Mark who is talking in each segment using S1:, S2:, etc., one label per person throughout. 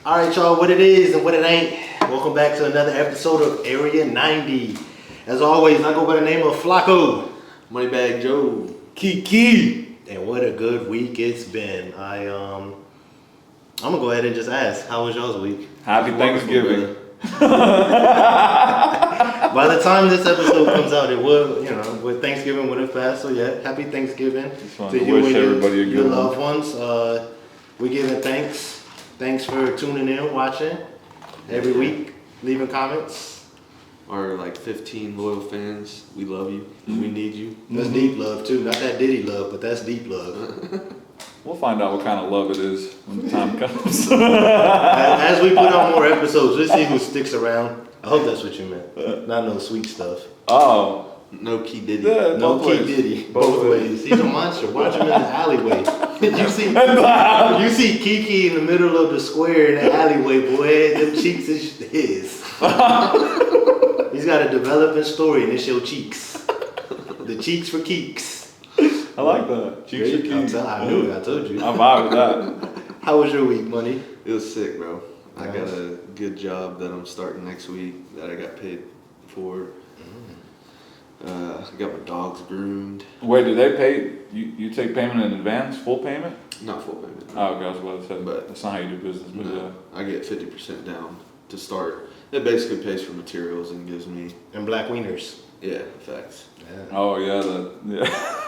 S1: All right, y'all, what it is and what it ain't. Welcome back to another episode of Area 90. As always, I go by the name of Flacco.
S2: Moneybag Joe.
S3: Kiki.
S1: And what a good week it's been. I'm gonna go ahead and just ask, how was y'all's week?
S3: Happy Thanksgiving.
S1: By the time this episode comes out, it will, with Thanksgiving would have passed. So yeah, happy Thanksgiving
S3: To you wish
S1: and
S3: everybody a
S1: your
S3: good
S1: loved ones. We giving thanks. Thanks for tuning in, watching every week, leaving comments.
S2: Our 15 loyal fans, we love you. We need you.
S1: That's deep love too, not that Diddy love, but that's deep love.
S3: We'll find out what kind of love it is when the time comes.
S1: As we put out more episodes, let's see who sticks around. I hope that's what you meant, not no sweet stuff.
S3: Oh.
S2: No Key Diddy.
S3: Yeah,
S1: No
S3: both
S1: Kid
S3: ways.
S1: Diddy,
S3: Both
S1: both ways. He's a monster. Watch him in the alleyway. You see Kiki in the middle of the square in the alleyway, boy. Them cheeks is his. He's got a developing story, and it's your cheeks. The cheeks for keeks.
S3: I like that. Cheeks are keys.
S1: I knew it. I told you.
S3: I'm out with that.
S1: How was your week, Money?
S2: It was sick, bro. I
S1: Nice.
S2: got a good job that I'm starting next week that I got paid for. I got my dogs groomed.
S3: Wait, do they pay? You take payment in advance? Full payment?
S2: Not full payment.
S3: Oh, okay, I was about to say,
S2: But-
S3: that's not how you do business, but yeah.
S2: No, I get 50% down to start. It basically pays for materials and gives me,
S1: And black wieners.
S2: facts.
S1: Yeah.
S3: Oh, yeah,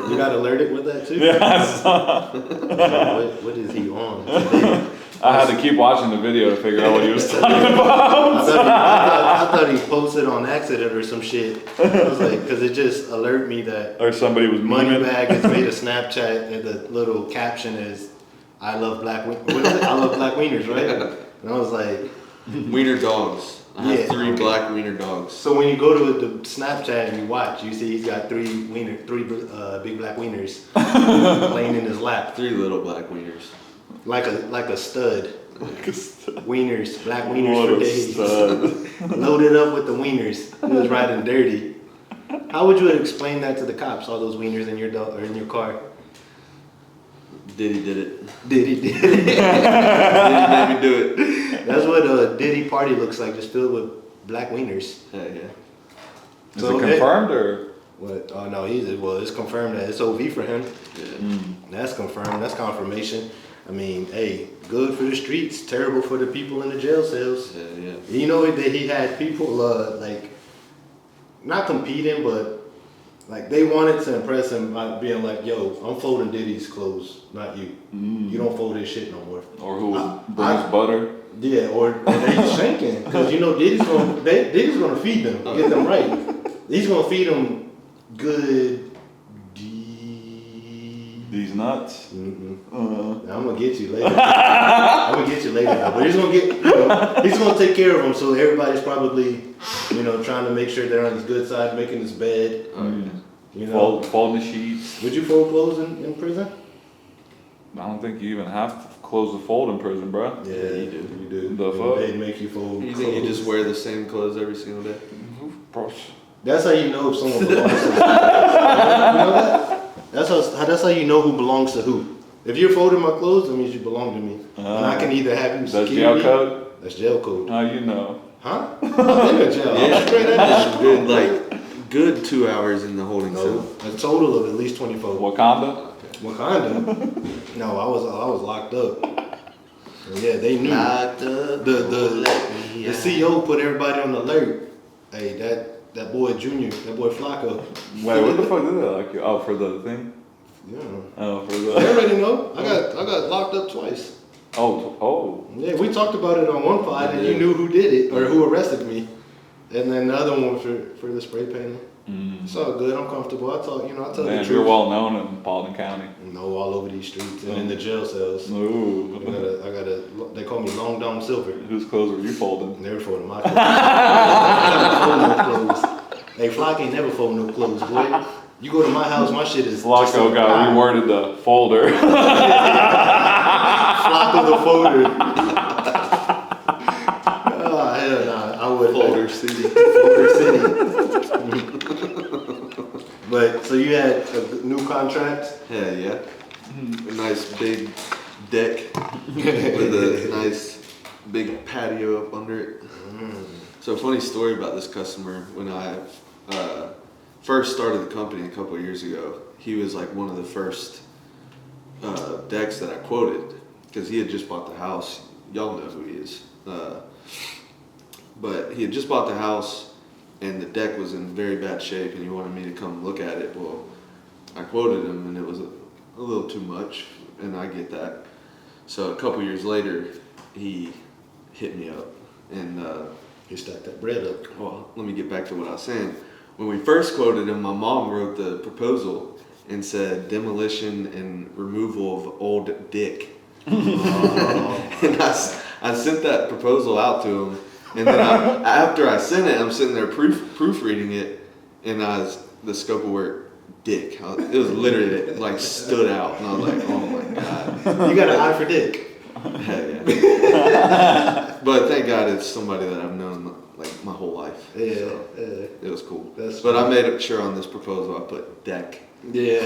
S1: You got alerted with that too?
S3: yeah. I saw.
S1: What is he on today?
S3: I had to keep watching the video to figure out what he was talking
S1: I
S3: about.
S1: thought he posted on accident or some shit. I was like, because it just alert me that
S3: Or somebody was memeing.
S1: Moneybag has made a Snapchat and the little caption is, "I love black what is it? I love black wieners," right? And I was like,
S2: Wiener dogs. I have
S1: Yeah,
S2: 3
S1: okay.
S2: black wiener dogs.
S1: so when you go to the Snapchat and you watch, you see he's got three big black wieners laying in his lap,
S2: 3 little black wieners.
S1: like a stud. Wieners, black wieners
S3: What
S1: for
S3: a
S1: days.
S3: stud.
S1: Loaded up with the wieners. He was riding dirty. How would you explain that to the cops? All those wieners in your dog or in your car?
S2: Diddy did it.
S1: Diddy did.
S2: Diddy made me do it.
S1: That's what a Diddy party looks like, just filled with black wieners.
S2: Yeah.
S3: Is
S1: So,
S3: it confirmed or?
S1: What? Oh no, it's confirmed that it's OV for him.
S2: Yeah.
S1: That's confirmed. That's confirmation. I mean, hey, good for the streets, terrible for the people in the jail cells.
S2: Yeah.
S1: You know that he had people not competing, but like they wanted to impress him by being like, "Yo, I'm folding Diddy's clothes, not you. You don't fold his shit no more."
S3: Or who brings butter?
S1: Yeah, or they shanking because Diddy's gonna feed them, get them right. He's gonna feed them good.
S3: These nuts?
S1: I'm gonna get you later. Though. But he's gonna he's gonna take care of them. So everybody's probably, trying to make sure they're on his good side, making his bed.
S3: Folding the sheets.
S1: Would you fold clothes in prison?
S3: I don't think you even have to close the fold in prison, bro.
S1: Yeah, you do. You do.
S3: The fuck?
S1: They make you fold.
S2: You think you
S1: clothes.
S2: just wear the same clothes every single day?
S3: Bro.
S1: That's how you know if someone belongs to you. You know that? That's how you know who belongs to who. If you're folding my clothes, that means you belong to me. And I can either have you
S3: That's
S1: security.
S3: jail code?
S1: That's jail code.
S3: How you know?
S1: Huh? I'm in jail. I'm straight out
S2: That's
S1: of
S2: good, good 2 hours in the holding
S1: No,
S2: cell.
S1: a total of at least 24.
S3: Wakanda?
S1: Wakanda? No, I was locked up. And yeah, they knew.
S2: Locked up,
S1: The CEO put everybody on alert. Hey, that boy Junior, that boy Flacco.
S3: Wait, what the fuck did they like you? Oh, for the thing?
S1: Yeah.
S3: Oh, for
S1: They
S3: the.
S1: already know. I got locked up twice.
S3: Oh.
S1: Yeah, we talked about it on one pod, and you knew who did it or who arrested me. And then the other one for the spray painting. It's all good. I'm comfortable. I tell the
S3: Damn,
S1: truth.
S3: you're well known in Paulding County.
S1: No, all over these streets and in the jail cells.
S3: Ooh.
S1: They call me Long Dong Silver.
S3: Whose clothes were you folding?
S1: Never folding my clothes. I never fold no clothes. Hey, Flock ain't never fold no clothes, boy. You go to my house, my shit is.
S3: Flacco got reworded the folder.
S1: Flocko the folder. Oh, hell nah. I would.
S2: Folder City.
S1: Folder City. But, so you had a new contract?
S2: Hell yeah. A nice big deck with a nice big patio up under it. So funny story about this customer. When I first started the company a couple of years ago, he was like one of the first decks that I quoted because he had just bought the house. Y'all know who he is. But he had just bought the house and the deck was in very bad shape and he wanted me to come look at it. Well, I quoted him and it was a little too much, and I get that. So a couple years later, he hit me up and
S1: He stacked that bread up.
S2: well, let me get back to what I was saying. When we first quoted him, my mom wrote the proposal and said demolition and removal of old dick. And I sent that proposal out to him, and then after I sent it, I'm sitting there proofreading it, and the scope of work, dick. It was literally like stood out, and I was like, oh my god.
S1: You got an eye for dick.
S2: Yeah. But thank God it's somebody that I've known like my whole life.
S1: Yeah,
S2: So
S1: yeah.
S2: it was cool.
S1: That's
S2: But I
S1: funny.
S2: made sure on this proposal I put deck.
S1: Yeah.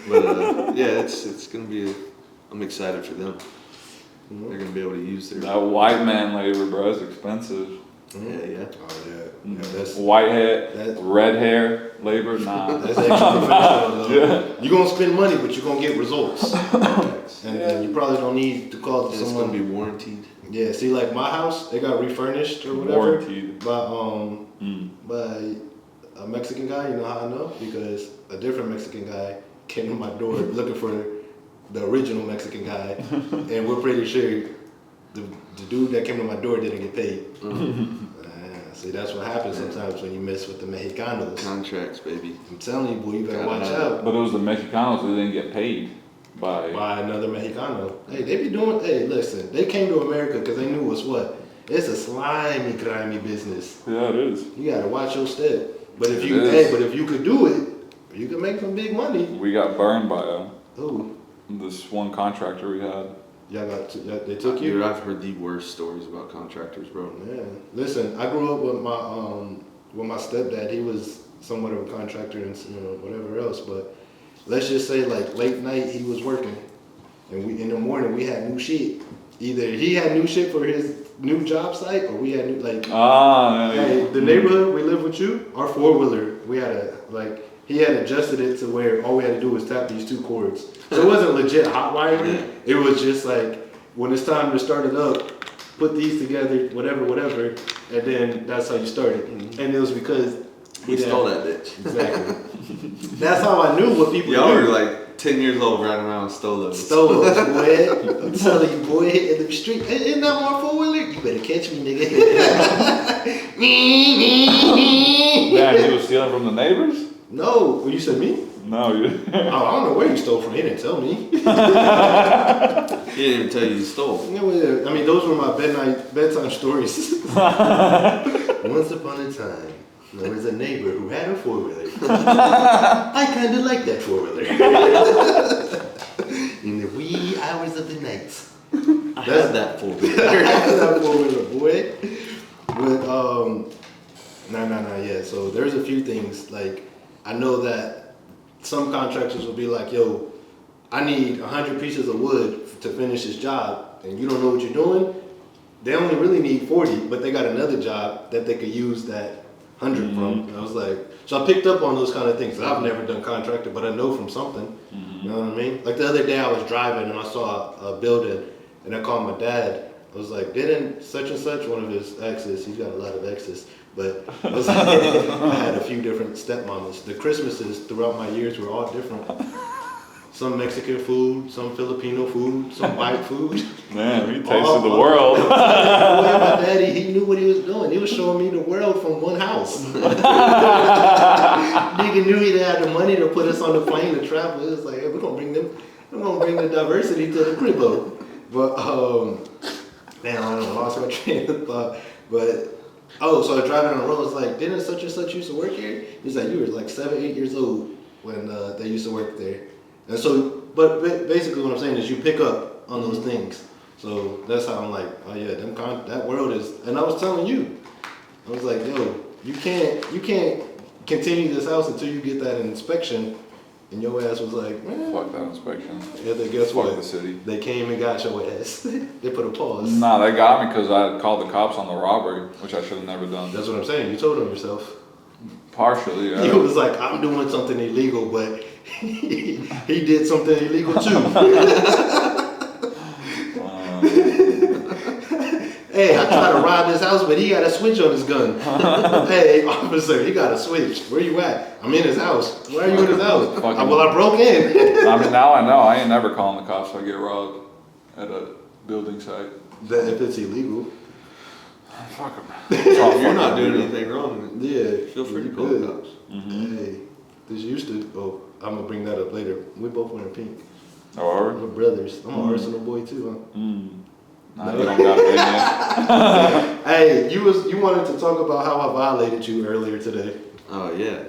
S2: But yeah, it's gonna be. I'm excited for them. They're gonna be able to use their.
S3: That white man labor, bro, is expensive.
S2: Yeah.
S1: Oh yeah. Yeah, that's
S3: White hair,
S1: That's-
S3: red hair labor, nah.
S1: that's extra professional.
S3: Yeah.
S1: You're gonna spend money, but you're gonna get results. And you probably don't need to call
S2: And it's
S1: someone.
S2: gonna be warranted.
S1: Yeah, see, like my house, they got refurnished or whatever
S3: Warranted.
S1: by a Mexican guy. You know how I know? Because a different Mexican guy came to my door looking for the original Mexican guy, and we're pretty sure the dude that came to my door didn't get paid. See, that's what happens sometimes when you mess with the Mexicanos.
S2: Contracts, baby.
S1: I'm telling you, boy, you better
S2: Gotta
S1: watch
S2: have
S1: out.
S3: But it was the Mexicanos who didn't get paid by
S1: Another Mexicano. Hey, they be doing. Hey, listen, they came to America because they knew it was what? It's a slimy, grimy business.
S3: Yeah, it is.
S1: You gotta watch your step. But if
S3: It
S1: you,
S3: is.
S1: but if you could do it, you could make some big money.
S3: We got burned by
S1: Ooh,
S3: this one contractor we had.
S1: they took you.
S2: Dude, I've heard the worst stories about contractors, bro.
S1: Yeah. Listen, I grew up with my stepdad. He was somewhat of a contractor and whatever else. But let's just say like late night he was working, and in the morning we had new shit. Either he had new shit for his new job site, or we had new like. Hey, the neighborhood we live with you, our 4-wheeler, we had he had adjusted it to where all we had to do was tap these 2 cords. So it wasn't legit hot wiring.
S2: Yeah.
S1: It was just like, when it's time to start it up, put these together, whatever, and then that's how you start it. And it was because
S2: We stole that bitch.
S1: Exactly. That's how I knew what people
S2: Y'all
S1: do.
S2: were like 10 years old riding around with stolos.
S1: Stolos, boy. I'm telling you, boy, in the street. Isn't that my 4-wheeler? You better catch me, nigga.
S3: Man, he was stealing from the neighbors?
S1: No, well, you said me?
S3: No, you.
S1: Oh, I don't know where you stole from. He didn't tell me.
S2: He didn't even tell you stole.
S1: Yeah, well, I mean, those were my bedtime stories. Once upon a time, there was a neighbor who had a 4-wheeler. I kind of like that 4-wheeler. In the wee hours of the night.
S2: I had that full bit.
S1: That 4-wheeler, boy. But, yeah. So there's a few things, like, I know that some contractors will be like, yo, I need 100 pieces of wood to finish this job, and you don't know what you're doing. They only really need 40, but they got another job that they could use that 100 from. And I was like, so I picked up on those kind of things. I've never done contractor, but I know from something. You know what I mean? Like the other day I was driving and I saw a building, and I called my dad. I was like, didn't such and such, one of his exes, he's got a lot of exes, but I had a few different stepmamas. The Christmases throughout my years were all different. Some Mexican food, some Filipino food, some white food.
S3: Man, he tasted the world.
S1: Boy, my daddy, he knew what he was doing. He was showing me the world from one house. Nigga knew he had the money to put us on the plane to travel. It was like, hey, we're gonna bring the diversity to the cribbo. But man, I don't know, I lost my train of thought. But so I was driving on the road. I was like, didn't such and such used to work here? He's like, you were like 7, 8 years old when they used to work there. And so, but basically what I'm saying is you pick up on those things. So that's how I'm like, oh yeah, that world is. And I was telling you, I was like, yo, you can't continue this house until you get that inspection. And your ass was like, man.
S3: Fuck that inspection.
S1: Yeah, then guess
S3: Fuck
S1: what?
S3: the city.
S1: They came and got your ass. They put for the pause.
S3: Nah, they got me because I called the cops on the robbery, which I should have never done.
S1: That's what I'm saying. You told him yourself.
S3: Partially, yeah.
S1: He was like, I'm doing something illegal, but he did something illegal too. Hey, I tried to rob this house, but he got a switch on his gun. Hey, officer, he got a switch. Where you at? I'm in his house. Where are you in his house? Well, I broke in.
S3: I mean, now I know. I ain't never calling the cops if I get robbed at a building site.
S1: That if it's illegal.
S3: Fuck them.
S2: You're not doing anything wrong.
S1: Yeah.
S2: Feel free to
S1: you
S2: call
S1: good.
S2: the cops.
S1: Hey, this used to. Oh, I'm gonna bring that up later. We both wearing pink.
S3: Oh, are we?
S1: We're brothers. I'm an Arsenal boy too,
S3: Nah, you don't got it yet.
S1: huh? Hey, you wanted to talk about how I violated you earlier today.
S2: Oh yeah.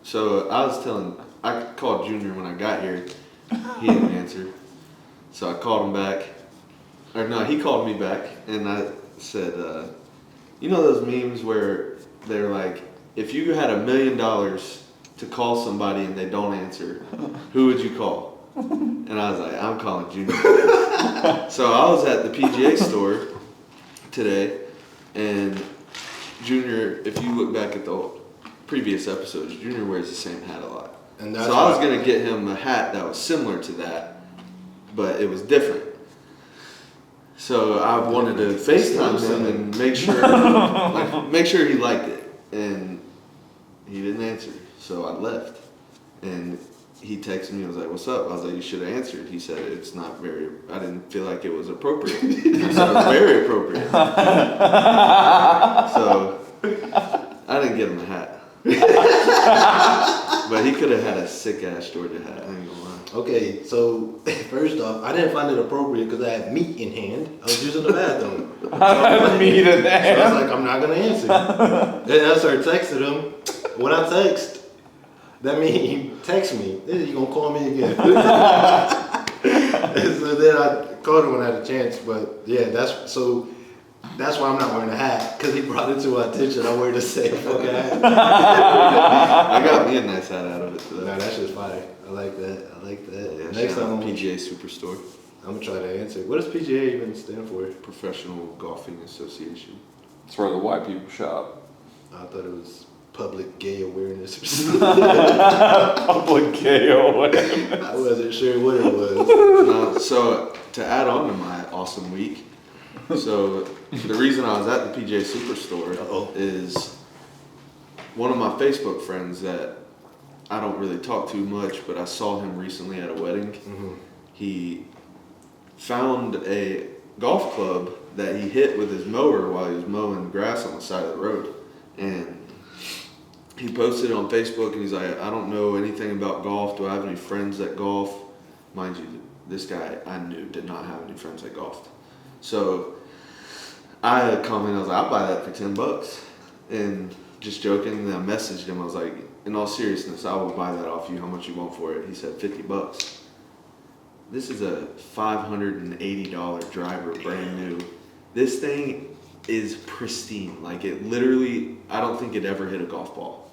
S2: So I called Junior when I got here. He didn't answer. So I called him back. Or no, he called me back and I said, you know those memes where they're like, if you had $1 million to call somebody and they don't answer, who would you call? And I was like, I'm calling Junior. So I was at the PGA store today, and Junior, if you look back at the previous episodes, Junior wears the same hat a lot.
S1: And that's
S2: So I was going to get him a hat that was similar to that, but it was different. So I wanted to FaceTime him and make sure he liked it, and he didn't answer. So I left, and he texted me. I was like, "What's up?" I was like, "You should have answered." He said, "It's not very. I didn't feel like it was appropriate." I said, "It was very appropriate." So I didn't get him a hat, but he could have had a sick ass Georgia hat. I ain't gonna lie.
S1: Okay, so first off, I didn't find it appropriate because I had meat in hand. I was using the bathroom.
S3: Meat in
S1: So I
S3: hand.
S1: was like, I'm not gonna answer. Then I started texting him. When I text, that means he text me. Then you gonna call me again. And so then I called him when I had a chance. But yeah, that's why I'm not wearing a hat, because he brought it to my attention. I wear the same fucking hat.
S2: I got me a nice hat out of it today.
S1: Nah, that's just fire. I like that.
S2: Yeah,
S1: Next
S2: shout
S1: time
S2: out
S1: I'm
S2: PGA Superstore,
S1: gonna try to answer. What does PGA even stand for?
S2: Professional Golfing Association.
S3: It's where the white people shop.
S1: I thought it was public gay awareness or something.
S3: Public gay awareness.
S1: I wasn't sure what it was.
S2: So to add on to my awesome week, so the reason I was at the PGA Superstore
S1: Uh-oh.
S2: is one of my Facebook friends that I don't really talk to much, but I saw him recently at a wedding.
S1: Mm-hmm.
S2: He found a golf club that he hit with his mower while he was mowing grass on the side of the road, and he posted it on Facebook, and he's like, I don't know anything about golf. Do I have any friends that golf? Mind you, this guy I knew did not have any friends that golfed. So I commented, I was like, I'll buy that for $10. And just joking, and then I messaged him. I was like, in all seriousness, I will buy that off you. How much you want for it? He said $50. This is a $580 driver, brand new. This thing is pristine. Like, it literally, I don't think it ever hit a golf ball.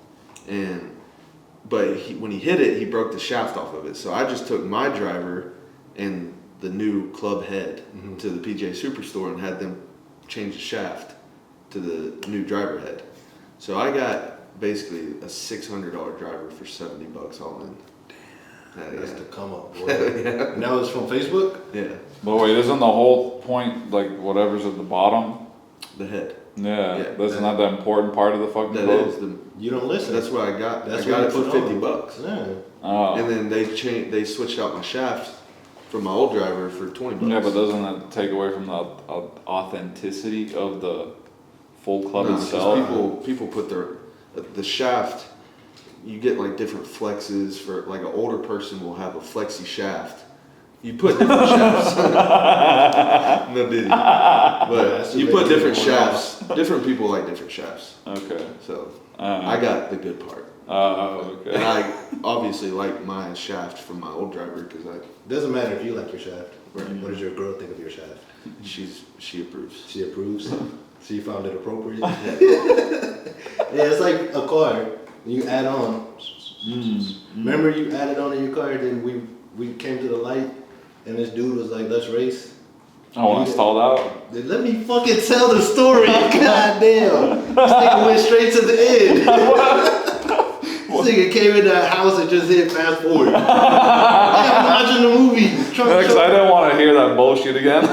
S2: But when he hit it, he broke the shaft off of it. So I just took my driver and the new club head to the PGA Superstore and had them change the shaft to the new driver head. So I got basically a $600 driver for $70 all in.
S1: That's the come up, boy.
S2: Yeah.
S1: And that was from Facebook?
S2: Yeah,
S3: But wait, isn't the whole point like whatever's at the bottom?
S2: the head.
S3: Yeah,
S2: Yeah,
S3: that's not the important part of the fucking
S2: That
S3: boat.
S2: is the.
S1: You don't listen.
S2: That's what I got.
S1: That's
S2: I got
S1: what
S2: it
S1: you
S2: for
S1: put on.
S2: $50.
S1: Yeah.
S3: Oh.
S2: And then they switched out my shaft from my old driver for $20.
S3: Yeah, but doesn't that take away from the authenticity of the full club
S2: No, 'cause
S3: itself?
S2: people put the shaft. You get like different flexes for like an older person will have a flexi shaft. You put different shafts. No diddy. But
S1: that's
S2: you
S1: the
S2: put
S1: big
S2: different
S1: one.
S2: shafts. Different people like different shafts.
S3: Okay.
S2: So
S3: Uh,
S2: I got the good part.
S3: okay.
S2: And I obviously like my shaft from my old driver because
S1: Doesn't matter if you like your shaft.
S2: Right.
S1: What does your girl think of your shaft?
S2: she approves.
S1: She approves. So you found it appropriate? Yeah, it's like a car. You add on. Remember you added on in your car, then we came to the light, and this dude was like, let's race.
S3: Oh, when I stalled out.
S1: Let me fucking tell the story. God damn. This nigga went straight to the end. This nigga came in that house and just hit fast forward. I'm watching the movie.
S3: Because I didn't want to hear that bullshit again.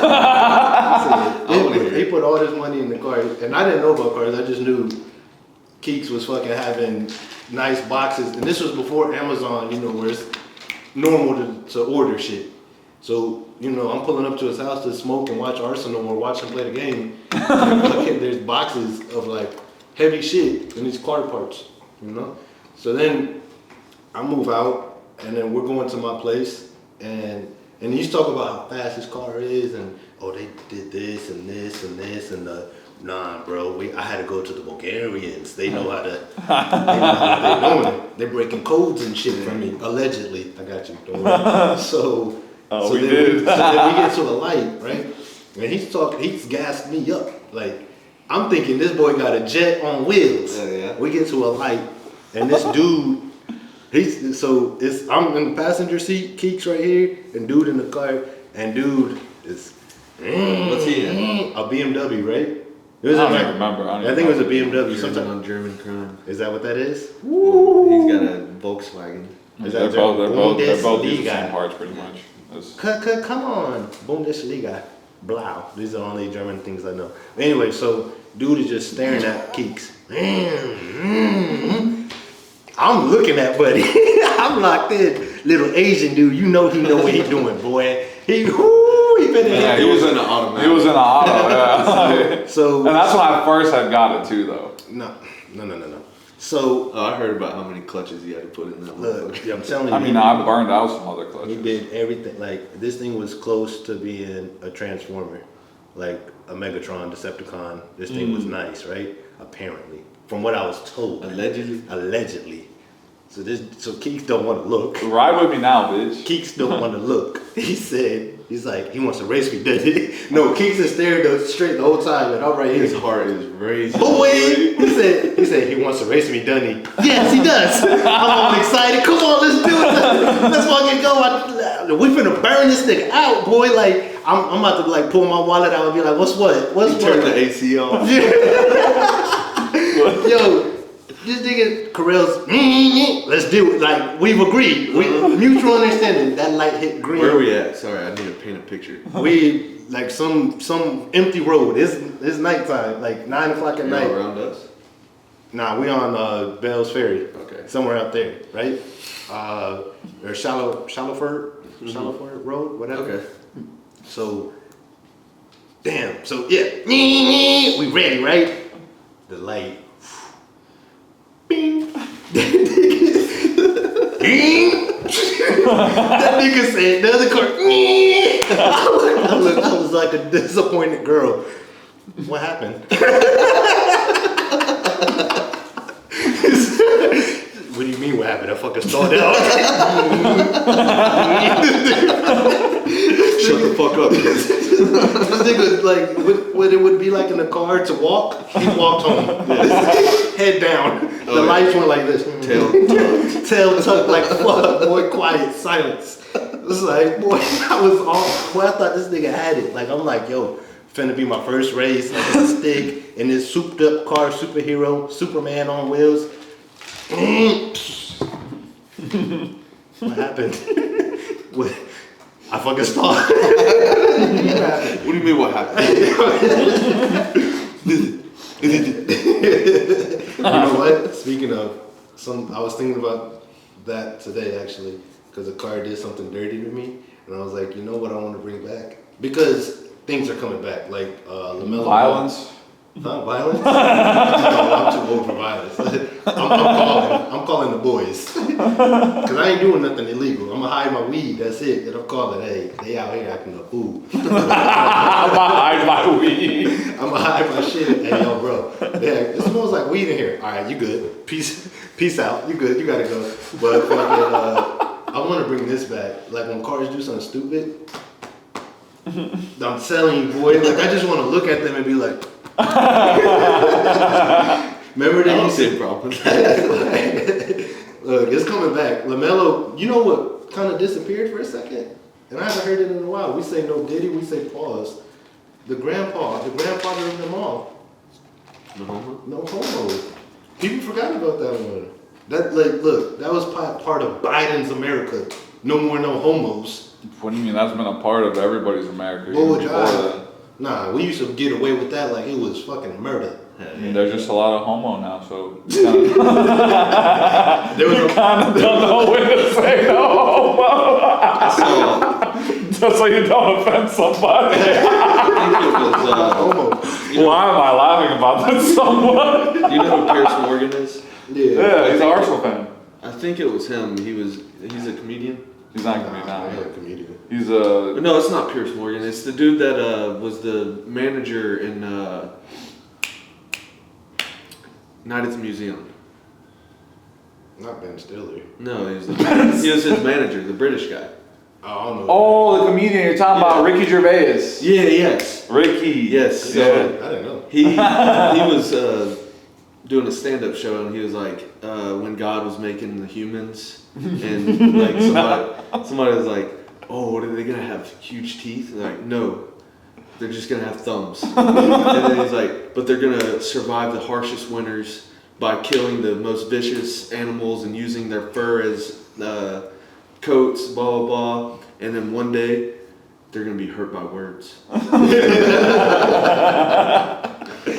S1: He put all this money in the car, and I didn't know about cars. I just knew Keeks was fucking having nice boxes, and this was before Amazon, you know, where it's normal to order shit. So, you know, I'm pulling up to his house to smoke and watch Arsenal or watch him play the game. Fucking, there's boxes of like heavy shit in these car parts, you know? So then I move out, and then we're going to my place, and he's talking about how fast his car is, and oh, they did this and this and this, and nah, bro, I had to go to the Bulgarians. They know how to, they know how they're doing it. They're breaking codes and shit from me, allegedly. I got you, don't worry. So
S3: We did.
S1: so then we get to a light, right? And he's gassed me up. Like, I'm thinking this boy got a jet on wheels.
S2: Yeah.
S1: We get to a light, and this dude, I'm in the passenger seat, Keeks right here, and dude in the car, and dude is
S2: What's he in?
S1: a BMW, right? It
S3: I
S1: was
S3: don't
S1: like-
S3: even remember.
S1: I think it was a BMW.
S2: German
S1: Sometime.
S2: on German crime.
S1: Is that what that is?
S2: He's got a Volkswagen.
S1: Is
S3: They're
S1: that
S3: both using the
S1: Bundesliga?
S3: same parts pretty much.
S1: Come on, Bundesliga, Blau. These are the only German things I know. Anyway, so dude is just staring at Keeks. I'm looking at Buddy. I'm locked in. Little Asian dude, you know what he doing, boy. He been
S3: Yeah,
S2: He was in an automatic.
S3: He was in an auto, yeah.
S1: So
S3: And that's when I first had got it too, though.
S1: no. So
S2: Oh, I heard about how many clutches he had to put in that
S1: look,
S2: motherfucker.
S1: yeah, I'm telling you.
S3: I mean, I burned out some other
S1: He
S3: clutches.
S1: did everything. Like, this thing was close to being a Transformer, like a Megatron, Decepticon. This thing was nice, right? Apparently, from what I was told. Allegedly. So Keeks don't want to look.
S3: Ride with me now, bitch.
S1: Keeks don't want to look. He's like, he wants to race me, doesn't he? No, Keeks is staring straight the whole time, and I'm right
S2: His
S1: here.
S2: heart is racing.
S1: Boy, he said he wants to race me, doesn't he? Yes, he does. I'm all excited. Come on, let's do it. Let's fucking go. We finna burn this nigga out, boy. Like, I'm about to like pull my wallet out and be like, what's what?
S2: Turn the AC off.
S1: Yo, this nigga Carell's, let's do it. Like, we've agreed. We mutual understanding. That light hit green.
S2: Where are we at? Sorry, I need to paint a picture.
S1: We like some empty road. It's nighttime, like 9 o'clock at
S2: You're
S1: night.
S2: all around us?
S1: Nah, we on Bell's Ferry.
S2: Okay.
S1: Somewhere out there, right? Or Shallowford Road, whatever.
S2: Okay.
S1: So, damn. So yeah, we ready, right? The light. Bing. That nigga said the other car. I was like a disappointed girl. What happened? What do you mean what happened? I fucking stalled out.
S2: Shut the fuck up.
S1: This nigga, like, what it would be like in a car to walk, he walked home. Head down. The lights went like this. Tail tucked like fuck, boy, quiet, silence. It's like, boy, I thought this nigga had it. Like, I'm like, yo, finna be my first race, like a stick in this souped up car, superhero, Superman on wheels. What happened? What? I fucking stalled.
S2: What do you mean what happened?
S1: You know what? Speaking of, I was thinking about that today actually, because a car did something dirty to me, and I was like, you know what I want to bring back? Because things are coming back, like LaMelo.
S3: Violence?
S1: Huh? Violence? No, I'm too old for violence. I'm calling the boys. Because I ain't doing nothing illegal. I'm going to hide my weed, that's it. And I'm calling, hey, they out here acting a fool.
S3: I'm gonna hide my weed.
S1: I'm gonna hide my shit. Hey, yo, bro. Yeah, it smells like weed in here. All right, you good. Peace out. You good. You gotta go. But fucking, I want to bring this back. Like when cars do something stupid, I'm telling you, boy. Like I just want to look at them and be like, remember
S2: I
S1: they
S2: don't
S1: used
S2: see a
S1: to.
S2: problem with that.
S1: Look, it's coming back. LaMelo, you know what kind of disappeared for a second? And I haven't heard it in a while. We say no Diddy, we say pause. The grandfather of them all.
S2: No homo?
S1: No homo. People forgot about that one. That look, that was part of Biden's America. No more no homos.
S3: What do you mean? That's been a part of everybody's America.
S1: What would
S3: before
S1: y'all?
S3: that.
S1: Nah, we used to get away with that like it was fucking murder.
S3: I mean, there's just a lot of homo now, so you kind of
S1: There was
S3: don't know when to say no homo. Just so you don't offend somebody.
S2: I think it was,
S1: homo.
S3: Why am I laughing about this so much?
S2: you know who Pierce Morgan is?
S3: Yeah, he's an Arsenal fan.
S2: I think it was him. He's a comedian.
S3: He's not gonna be
S1: Nah,
S3: now.
S1: he a comedian.
S3: He's a.
S2: But no, it's not Pierce Morgan. It's the dude that was the manager in Night at the Museum.
S1: Not Ben Stiller.
S2: No, he was his manager, the British guy.
S1: I don't know.
S3: Oh, the comedian you're talking about, Ricky Gervais.
S2: Yeah, yes.
S3: Ricky.
S2: Yes.
S3: Yeah.
S1: I didn't know.
S2: He was doing a stand-up show, and he was like, when God was making the humans, and like somebody was like, oh, what are they gonna have? Huge teeth? And they're like, no, they're just gonna have thumbs. And then he's like, but they're gonna survive the harshest winters by killing the most vicious animals and using their fur as coats, blah blah blah. And then one day, they're gonna be hurt by words.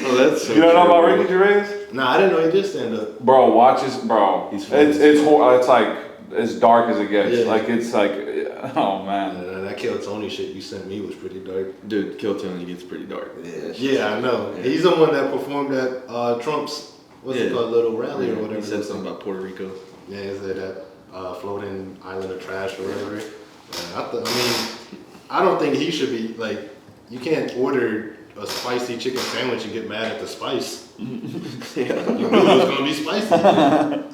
S2: Oh, that's so
S3: You don't know
S2: true.
S3: about Ricky Gervais?
S1: Nah, I didn't know he did stand up.
S3: Bro, watch his, bro.
S2: He's funny.
S3: It's like as dark as it gets.
S1: Yeah.
S3: Like it's like, oh man.
S1: That Kill Tony shit you sent me was pretty dark.
S2: Dude, Kill Tony gets pretty dark.
S1: Yeah, I know.
S2: Yeah.
S1: He's the one that performed at Trump's what's it
S2: Yeah.
S1: called, little rally or
S2: Yeah,
S1: whatever.
S2: he said something about Puerto Rico.
S1: Yeah, he said that floating island of trash or whatever. Yeah, I don't think he should be like. You can't order a spicy chicken sandwich and get mad at the spice. You knew it was gonna be spicy.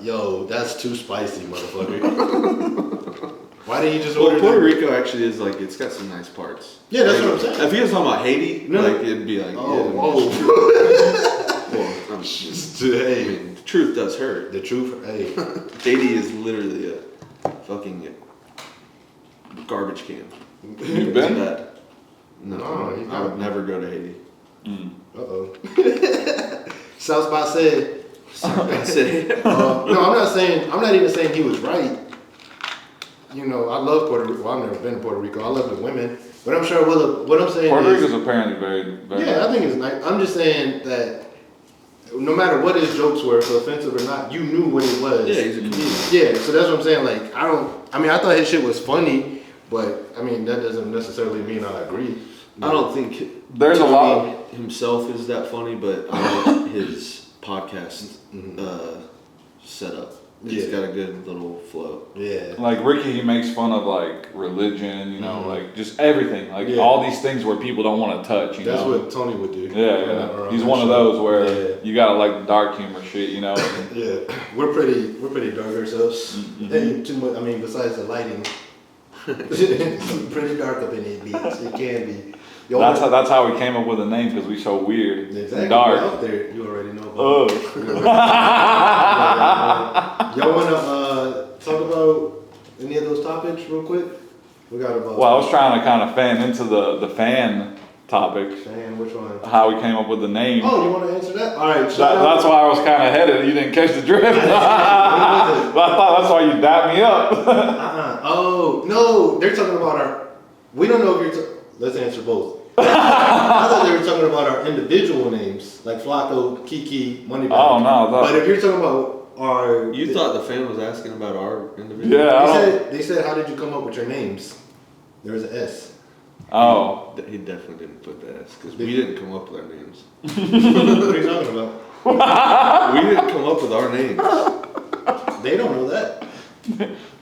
S1: Yo, that's too spicy, motherfucker. Why didn't you just
S2: Well,
S1: order
S2: Puerto
S1: that?
S2: Rico actually is like, it's got some nice parts.
S1: Yeah, that's
S2: Like,
S1: what I'm saying.
S2: If he was talking about Haiti,
S1: No.
S2: like, it'd be like,
S1: Oh,
S2: well, I
S1: hey,
S2: mean, the truth does hurt.
S1: the truth. Hey,
S2: Haiti is literally a fucking garbage can.
S3: You been?
S2: Bad. No,
S1: No, you
S2: I would
S1: gotta-
S2: never go to Haiti.
S1: South by said.
S2: That's it.
S1: No, I'm not even saying he was right. You know, I love Puerto Rico. Well, I've never been to Puerto Rico. I love the women, but I'm sure what I'm saying
S3: Puerto
S1: is,
S3: Rico's apparently very, very.
S1: yeah, I think it's nice. I'm just saying that no matter what his jokes were, if offensive or not, you knew what it was.
S2: Yeah, he's a comedian.
S1: Yeah, so that's what I'm saying. Like, I thought his shit was funny, but I mean, that doesn't necessarily mean I agree.
S2: I don't think
S3: There's a lot.
S2: Tony himself is that funny, but I like his podcast setup. It's
S1: Yeah.
S2: got a good little flow.
S1: Yeah.
S3: Like Ricky, he makes fun of like religion, you know, like just everything, like
S1: Yeah.
S3: all these things where people don't want to touch. You
S1: That's
S3: know?
S1: what Tony would do.
S3: Yeah. He's
S1: on
S3: one
S1: that
S3: of
S1: show.
S3: those where
S1: Yeah.
S3: you gotta like the dark humor shit, you know.
S1: Yeah, we're pretty dark ourselves. And too much. I mean, besides the lighting, it's pretty dark up in it. It can be. Yo,
S3: That's how we came up with the name because we so weird,
S1: exactly.
S3: and dark.
S1: Out there, you already know.
S3: Oh.
S1: Y'all wanna talk about any of those topics real quick? We got about.
S3: Well, I was trying to kind of fan into the fan topic,
S1: Man, which one?
S3: how we came up with the name.
S1: Oh, you want to answer that? All right.
S3: That's why I was kind of headed. You didn't catch the drift.
S1: I
S3: thought that's why you dapped me up.
S1: Oh no, they're talking about our. We don't know if you're. Let's answer both. I thought they were talking about our individual names, like Flacco, Kiki, Moneybag.
S3: Oh, no, I thought-
S1: But if you're talking about our.
S2: You thought the fan was asking about our individual?
S3: Yeah. I don't-
S1: They said, how did you come up with your names? There was an S.
S3: Oh.
S2: He definitely didn't put the S because we didn't come up with our names.
S1: What are you talking about?
S2: We didn't come up with our names.
S1: They don't know that.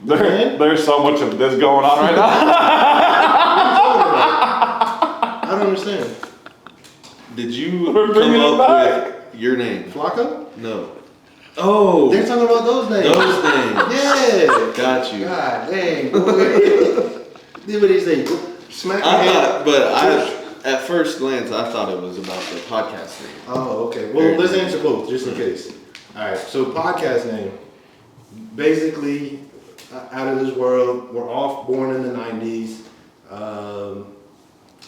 S3: There's so much of this going on right now.
S1: I don't understand.
S2: Did you
S3: We're bringing
S2: come
S3: it
S2: up
S3: back.
S2: with your name?
S1: Flacco?
S2: No. Oh,
S1: They're talking about those names.
S2: those names.
S1: Yeah.
S2: Got you.
S1: God dang. Did what he say? Smack your
S2: I
S1: hand.
S2: thought, but at first glance, I thought it was about the podcast name.
S1: Oh, okay. Well, let's answer both, just in case. All right. So, podcast name. Basically, out of this world. We're all born in the '90s.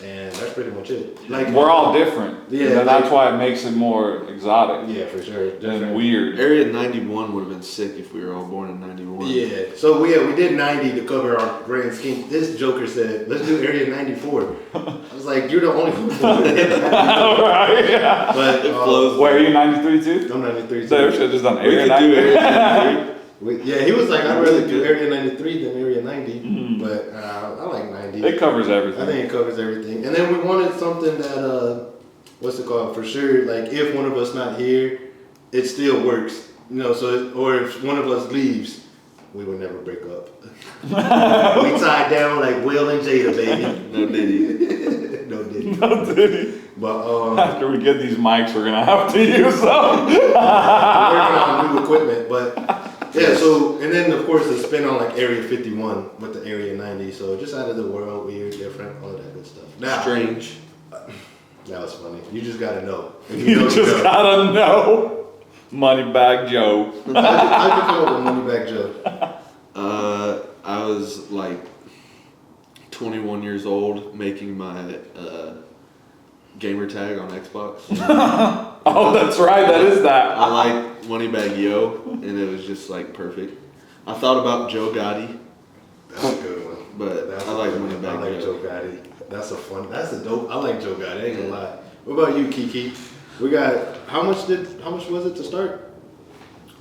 S1: and that's pretty much it. Like
S3: We're all different.
S1: Yeah,
S3: And that's
S1: like-
S3: why it makes it more exotic
S1: yeah, for sure.
S3: and
S1: Different.
S3: weird.
S2: Area 91 would have been sick if we were all born in 91.
S1: Yeah, so we did 90 to cover our grand scheme. This joker said, let's do Area 94. I was like, you're the only one who did that.
S3: Right, yeah.
S1: But
S2: It flows.
S3: Wait, are you 93 too?
S1: I'm 93.
S3: So we should have just done
S2: We
S3: Area
S2: could do
S3: 93.
S2: Area 93.
S1: Yeah, he was like, I'd
S2: We
S1: rather
S2: could
S1: do
S2: do-
S1: Area 93 than Area 90.
S3: Mhm.
S1: But I like 90.
S3: It covers
S1: I
S3: everything.
S1: think it covers everything. And then we wanted something that, what's it called? For sure, like if one of us not here, it still works. You know, so, or if one of us leaves, we would never break up. We tied down like Will and Jada, baby.
S2: No Diddy.
S1: No diddy.
S3: No, did he?
S1: But
S3: After we get these mics, we're gonna have to use them.
S1: we're working on new equipment. But yeah, so, and then of course the spin on like Area 51 with the Area 90. So just out of the world, weird, different, all of that good stuff. Now,
S2: Strange.
S1: that was funny. You just gotta know. If
S3: You
S1: know,
S3: just
S1: know.
S3: gotta know. Moneybag Joe.
S1: How'd you come up with Moneybag Joe?
S2: I was like 21 years old making my gamer tag on Xbox.
S3: Oh, that's right. That is that.
S2: I like Moneybag Yo, and it was just like perfect. I thought about Joe Gotti,
S1: That's a good one.
S2: but
S1: That's
S2: I like
S1: a good one. I
S2: Moneybag
S1: like
S2: Yo.
S1: Joe Gotti. That's a dope. I like Joe Gotti. I ain't gonna lie. What about you, Kiki? We got how much was it to start?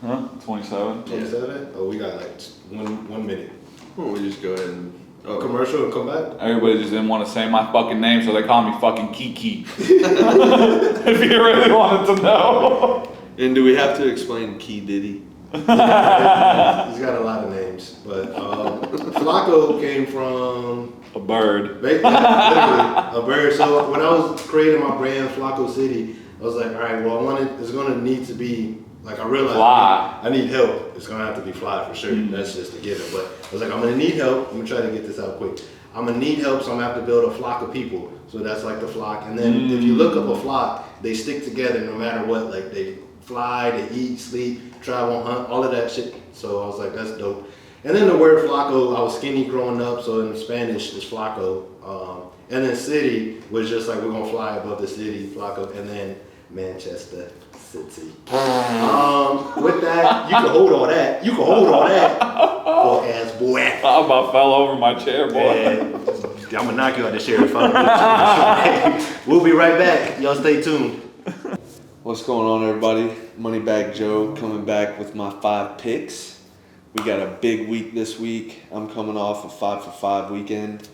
S3: Huh? 27.
S1: 27? Oh, we got like 1 minute.
S2: Why don't we just go ahead and
S1: Commercial and come back.
S3: Everybody just didn't want to say my fucking name, so they call me fucking Kiki. If you really wanted to know.
S2: And do we have to explain Key Diddy?
S1: He's got a lot of names, but Flacco came from
S3: A bird.
S1: literally a bird. So when I was creating my brand, Flacco City, I was like, all right, well, it's gonna need to be like I realized
S3: Fly.
S1: I need help. It's gonna have to be fly for sure. That's just a given. But I was like, I'm gonna need help. I'm gonna try to get this out quick. I'm gonna need help, so I'm gonna have to build a flock of people. So that's like the flock. And then if you look up a flock, they stick together no matter what. Like they fly, they eat, sleep, travel, hunt, all of that shit. So I was like, that's dope. And then the word Flacco, I was skinny growing up, so in Spanish it's Flacco. And then city was just like we're gonna fly above the city, Flacco, and then Manchester City. With that, you can hold all that. You can hold all that. Fuck ass boy.
S3: I about fell over my chair, boy.
S1: And I'm gonna knock you out the chair if I don't. We'll be right back. Y'all stay tuned.
S2: What's going on, everybody? Moneybag Joe coming back with my 5 picks. We got a big week this week. I'm coming off a 5 for 5 weekend.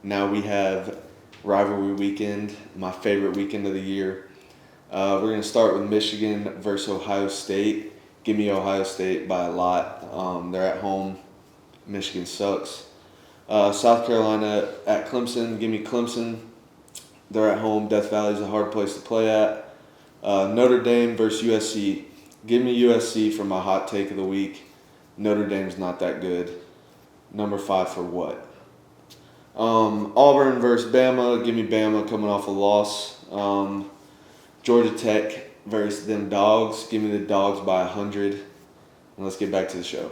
S2: Now we have rivalry weekend, my favorite weekend of the year. We're going to start with Michigan versus Ohio State. Give me Ohio State by a lot. They're at home. Michigan sucks. South Carolina at Clemson. Give me Clemson. They're at home. Death Valley's a hard place to play at. Notre Dame versus USC. Give me USC for my hot take of the week. Notre Dame's not that good. Number 5 for what? Auburn versus Bama. Give me Bama coming off a loss. Georgia Tech versus them dogs. Give me the dogs by 100. And let's get back to the show.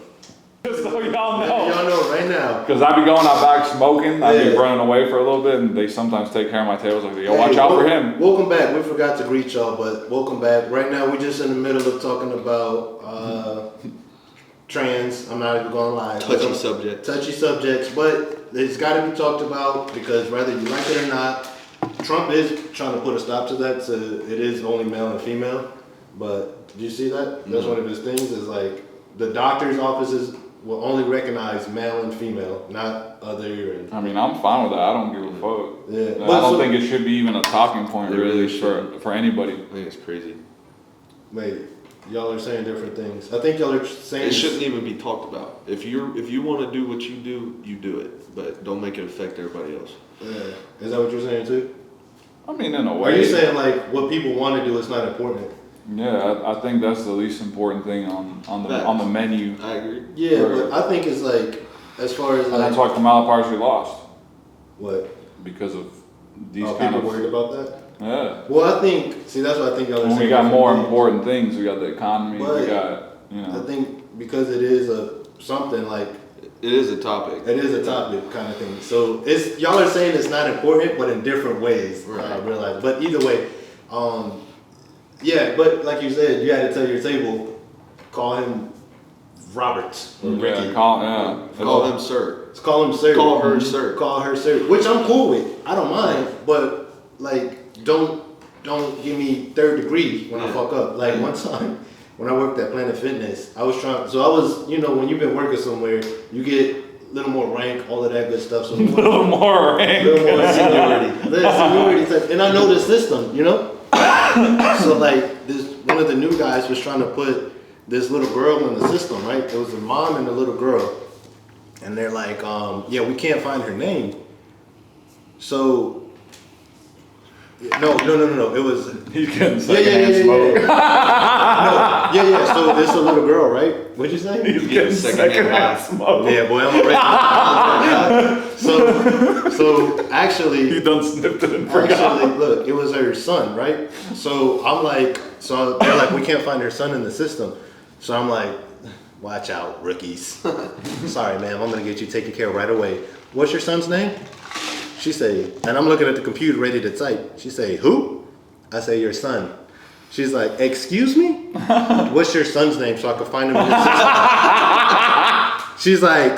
S3: Just so y'all
S1: Y'all
S3: know.
S1: know right now.
S3: Because I be going out back smoking, I be
S1: Yeah.
S3: running away for a little bit, and they sometimes take care of my tables. Like, yo, watch out for him.
S1: Welcome back. We forgot to greet y'all, but welcome back. Right now, we're just in the middle of talking about trans. I'm not even gonna lie.
S2: Touchy subject.
S1: Touchy subjects, but it's got to be talked about because whether you like it or not, Trump is trying to put a stop to that. So it is only male and female. But did you see that? That's one of his things. Is like the doctor's offices will only recognize male and female, not other. And,
S3: I mean, I'm fine with that. I don't give a fuck.
S1: yeah.
S3: I
S1: But
S3: don't
S1: so-
S3: think it should be even a talking point
S2: It
S3: really
S2: really
S3: for anybody.
S2: I think it's crazy.
S1: Wait, y'all are saying different things. I think y'all are saying
S2: It shouldn't even be talked about. If you want to do what you do it. But don't make it affect everybody else.
S1: Yeah. Is that what you're saying too?
S3: I mean, in a
S1: Are
S3: way.
S1: you saying like what people want to do is not important?
S3: Yeah, I think that's the least important thing on the menu.
S2: I agree.
S1: Yeah,
S3: Right.
S1: but I think it's like as far as
S3: And
S1: like
S3: that's why Kamala partially lost.
S1: what
S3: Because of these
S1: are
S3: kind
S1: people
S3: of.
S1: worried about that?
S3: Yeah.
S1: Well, I think that's what I think y'all are
S3: When
S1: saying.
S3: we got more
S1: different things.
S3: important things. We got the economy.
S1: But
S3: we got,
S1: I think because it is a something like
S2: It is a topic.
S1: It is a topic kind of thing. So it's y'all are saying it's not important, but in different ways.
S2: Right.
S1: I realize. But either way, yeah. But like you said, you had to tell your table, call him Roberts or Ricky.
S3: Yeah, call
S2: Call him sir.
S1: Let's call him sir.
S2: Call her sir.
S1: Call her sir. Which I'm cool with. I don't mind. But like, don't give me third degree when I
S2: Yeah.
S1: fuck up. Like one time when I worked at Planet Fitness, I was trying. So I was, when you've been working somewhere, you get a little more rank, all of that good stuff. So
S3: a little more rank.
S1: little more seniority. Seniority type. And I know the system, So like this, one of the new guys was trying to put this little girl in the system, right? It was a mom and a little girl, and they're like, yeah, we can't find her name. So no. It was
S3: He's getting
S1: yeah.
S3: secondhand smoke.
S1: No, yeah. So this a little girl, right? What'd you say?
S3: He's getting secondhand smoke.
S1: Yeah, boy, I'm already. So actually,
S3: He done snipped it and forgot.
S1: actually, look, it was her son, right? So I'm like, so they're like, we can't find her son in the system. So I'm like, watch out, rookies. Sorry, ma'am, I'm gonna get you taken care of right away. What's your son's name? She say, and I'm looking at the computer ready to type. She say, who? I say, your son. She's like, excuse me? What's your son's name so I can find him in the system? She's like,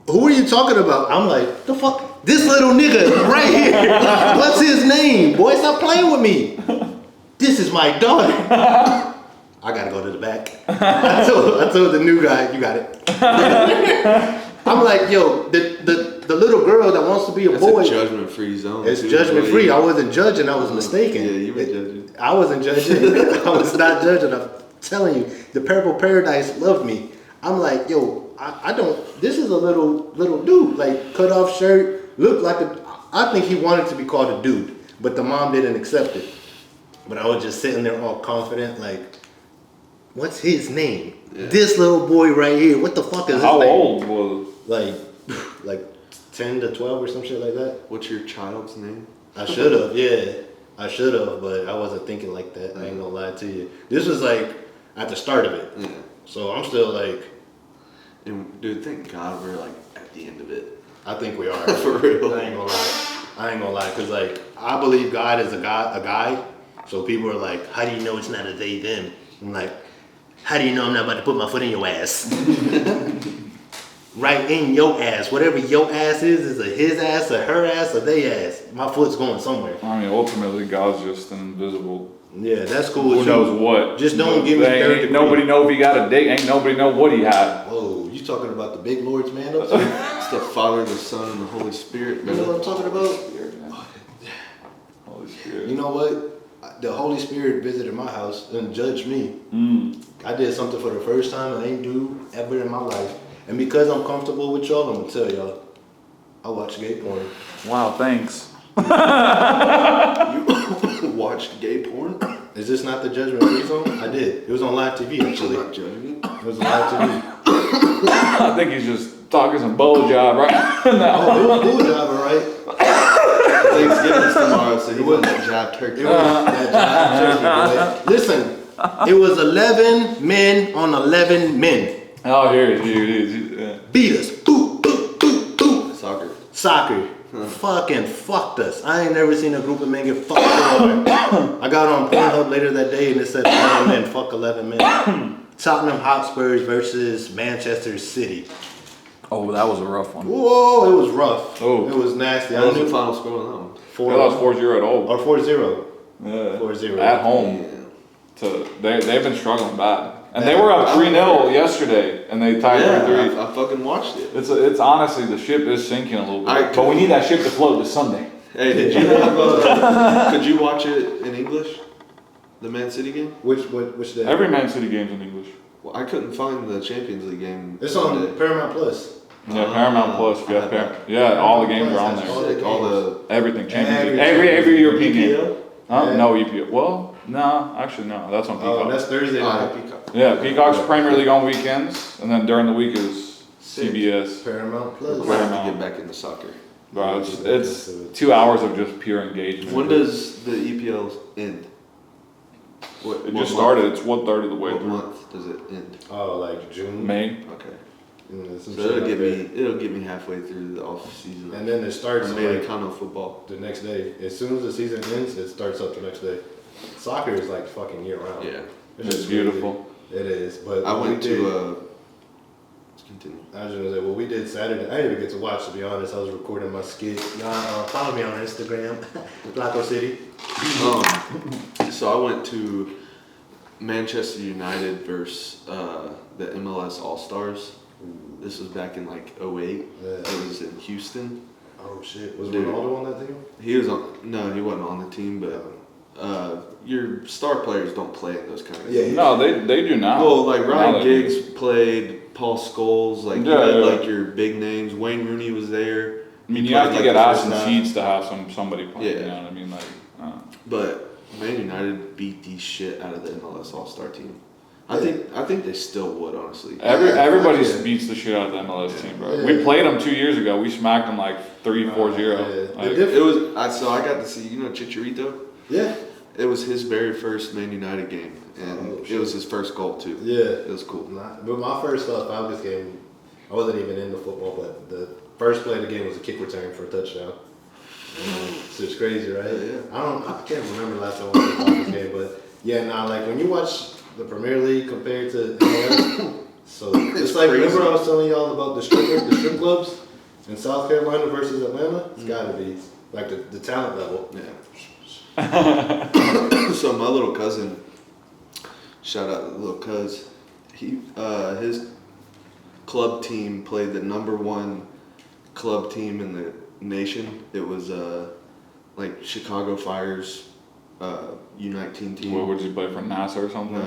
S1: who are you talking about? I'm like, the fuck? This little nigga right here. What's his name? Boy, stop playing with me. This is my daughter. I gotta go to the back. I told the new guy, you got it. I'm like, yo, the little girl that wants to be a
S2: That's
S1: boy.
S2: a judgment-free zone.
S1: It's
S2: too,
S1: judgment
S2: boy.
S1: free. I wasn't judging. I was mistaken.
S2: Yeah, you were judging.
S1: I wasn't judging. I was not judging. I'm telling you, the Purple Paradise loved me. I'm like, yo, I don't. This is a little dude, like cut off shirt, looked like I think he wanted to be called a dude, but the mom didn't accept it. But I was just sitting there all confident, like, what's his name?
S2: Yeah.
S1: This little boy right here. What the fuck is his
S3: How
S1: name?
S3: old was?
S1: Like 10 to 12 or some shit like that.
S2: What's your child's name?
S1: I should have, yeah. I should have, but I wasn't thinking like that. I ain't gonna lie to you. This was like at the start of it.
S2: Yeah.
S1: So I'm still like,
S2: And dude, thank God we're like at the end of it.
S1: I think we are.
S2: For real.
S1: I ain't gonna lie. Cause like, I believe God is a guy. So people are like, how do you know it's not a they, them? I'm like, how do you know I'm not about to put my foot in your ass? Right in your ass. Whatever your ass is a his ass, a her ass, or they ass. My foot's going somewhere.
S3: I mean, ultimately, God's just an invisible.
S1: Yeah, that's cool.
S3: Who
S1: with you.
S3: knows what?
S1: Just don't give me
S3: Ain't
S1: third degree.
S3: nobody know if he got a date. Ain't nobody know what he had.
S1: Whoa, you talking about the big lords, man? Up there?
S2: It's the Father, the Son, and the Holy Spirit.
S1: You know what I'm talking about?
S3: Holy Spirit.
S1: You know what? The Holy Spirit visited my house and judged me. I did something for the first time I ain't do ever in my life. And because I'm comfortable with y'all, I'm gonna tell y'all, I watch gay porn.
S3: Wow, thanks.
S2: You watched gay porn?
S1: Is this not the Judgment Free Zone? I did. It was on live TV
S2: I'm
S1: actually.
S2: not judging.
S1: It was on live TV.
S3: I think he's just talking some blowjob right now.
S1: Oh, it was cool job, all right.
S2: Thanksgiving's tomorrow, so he wasn't that jive turkey.
S1: It was that job, Listen, it was 11 men on 11 men.
S3: Oh, here it is. Yeah.
S1: Beat us. Boop, boop, boop, boop.
S2: Soccer.
S1: Fucking fucked us. I ain't never seen a group of men get fucked so hard. I got on Pornhub later that day and it said 11 men, fuck 11 men. Tottenham Hotspurs versus Manchester City.
S3: Oh, that was a rough one.
S1: Whoa, it was rough.
S3: Oh.
S1: It was nasty.
S2: What was the final score on that one?
S3: They lost 4-0 at home.
S1: Or 4-0.
S3: Yeah.
S1: 4-0.
S3: At home. So they've been struggling bad. And they were up 3-0 yesterday, and they tied 3-3.
S2: I fucking watched it.
S3: It's honestly, the ship is sinking a little bit.
S2: I-
S3: But we need that ship to float this Sunday.
S2: Hey, did you have, could you watch it in English? The Man City game?
S1: Which day?
S3: Every Man City game's in English.
S2: Well, I couldn't find the Champions League game.
S1: It's on Paramount Plus.
S3: Yeah, Paramount Plus. Yeah, all the games are on
S1: All
S3: there.
S1: the
S2: All the
S3: Everything. Champions
S1: Every-
S3: League. Every European game.
S2: EPL?
S3: Huh?
S1: Yeah.
S3: No EPL. Well, no, actually no. That's on Peacock.
S1: Oh, that's Thursday night.
S2: Peacock.
S3: Yeah, Peacock's Premier League on weekends, and then during the week is
S2: Sick.
S3: CBS.
S1: Paramount
S2: We're
S1: Plus.
S2: gonna have to get back into soccer.
S3: Bro, it's 2 hours of just pure engagement.
S2: When does the EPL end? What
S3: It
S2: what
S3: just
S2: month?
S3: started? It's 1/3 of the way
S2: What
S3: through.
S2: month does it end?
S1: Oh, like June.
S3: May.
S2: Okay. So it'll get me halfway through the off season.
S1: And then it starts
S2: Americano football
S1: the next day. As soon as the season ends, it starts up the next day. Soccer is like fucking year round.
S2: Yeah,
S3: It's beautiful.
S1: It is. But
S2: I went to. Let's continue.
S1: I was gonna say, what we did Saturday, I didn't even get to watch, to be honest. I was recording my skit. Y'all follow me on Instagram, Blanco City.
S2: So I went to Manchester United versus the MLS All Stars. This was back in like 08.
S1: Yeah.
S2: It was in Houston.
S1: Oh shit, was
S2: Dude.
S1: Ronaldo on that team?
S2: He was on. No, he wasn't on the team, but your star players don't play in those kind of games.
S3: No, they do not.
S2: Well, like Ryan
S3: No,
S2: Giggs played, Paul Scholes, like you
S3: Yeah,
S2: had
S3: yeah.
S2: like your big names. Wayne Rooney was there.
S3: I mean,
S2: He
S3: you have
S2: played,
S3: to get
S2: the
S3: ass
S2: first
S3: and
S2: half.
S3: seats to have somebody play.
S2: Yeah.
S3: You know what I mean? Like,
S2: But Man United beat the shit out of the MLS All Star team. I think they still would, honestly.
S3: everybody
S1: yeah.
S3: beats the shit out of the MLS team, bro.
S1: Yeah.
S3: We played them 2 years ago. We smacked them like 3-4-0.
S1: Yeah.
S3: Like,
S2: It was I got to see Chicharito.
S1: Yeah.
S2: It was his very first Man United game, and
S1: Oh,
S2: it
S1: shit.
S2: was his first goal too.
S1: Yeah.
S2: It was cool.
S1: But my first Falcons game, I wasn't even into football, but the first play of the game was a kick return for a touchdown. It's just crazy, right?
S2: Yeah.
S1: I can't remember the last time I watched a Falcons game, but yeah, like when you watch the Premier League compared to MLS, so it's like,
S2: crazy.
S1: remember I was telling y'all about the strip clubs in South Carolina versus Atlanta? It's gotta be like the talent level.
S2: Yeah. So my little cousin, shout out to little cuz, his club team played the #1 club team in the nation. It was like Chicago Fire's U19 team.
S3: what would you play for NASA or something?
S2: No,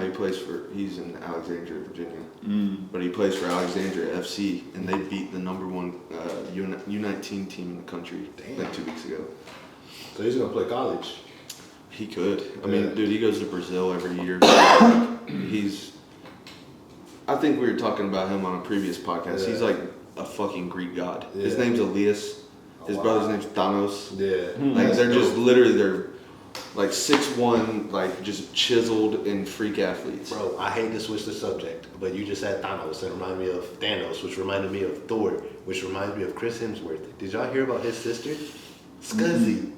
S2: he's in Alexandria, Virginia.
S3: Mm.
S2: But he plays for Alexandria FC, and they beat the #1 U19 team in the country like 2 weeks ago.
S1: So he's gonna play college.
S2: He could. I
S1: Yeah.
S2: mean, dude, he goes to Brazil every year. I think we were talking about him on a previous podcast.
S1: Yeah.
S2: He's like a fucking Greek god. His
S1: Yeah.
S2: name's Elias. His
S1: Oh, wow.
S2: brother's name's Thanos.
S1: Yeah.
S2: Like
S1: That's
S2: they're
S1: dope.
S2: just literally they're like 6'1", like just chiseled and freak athletes.
S1: Bro, I hate to switch the subject, but you just said Thanos and reminded me of Thanos, which reminded me of Thor, which reminds me of Chris Hemsworth. Did y'all hear about his sister? Scuzzy.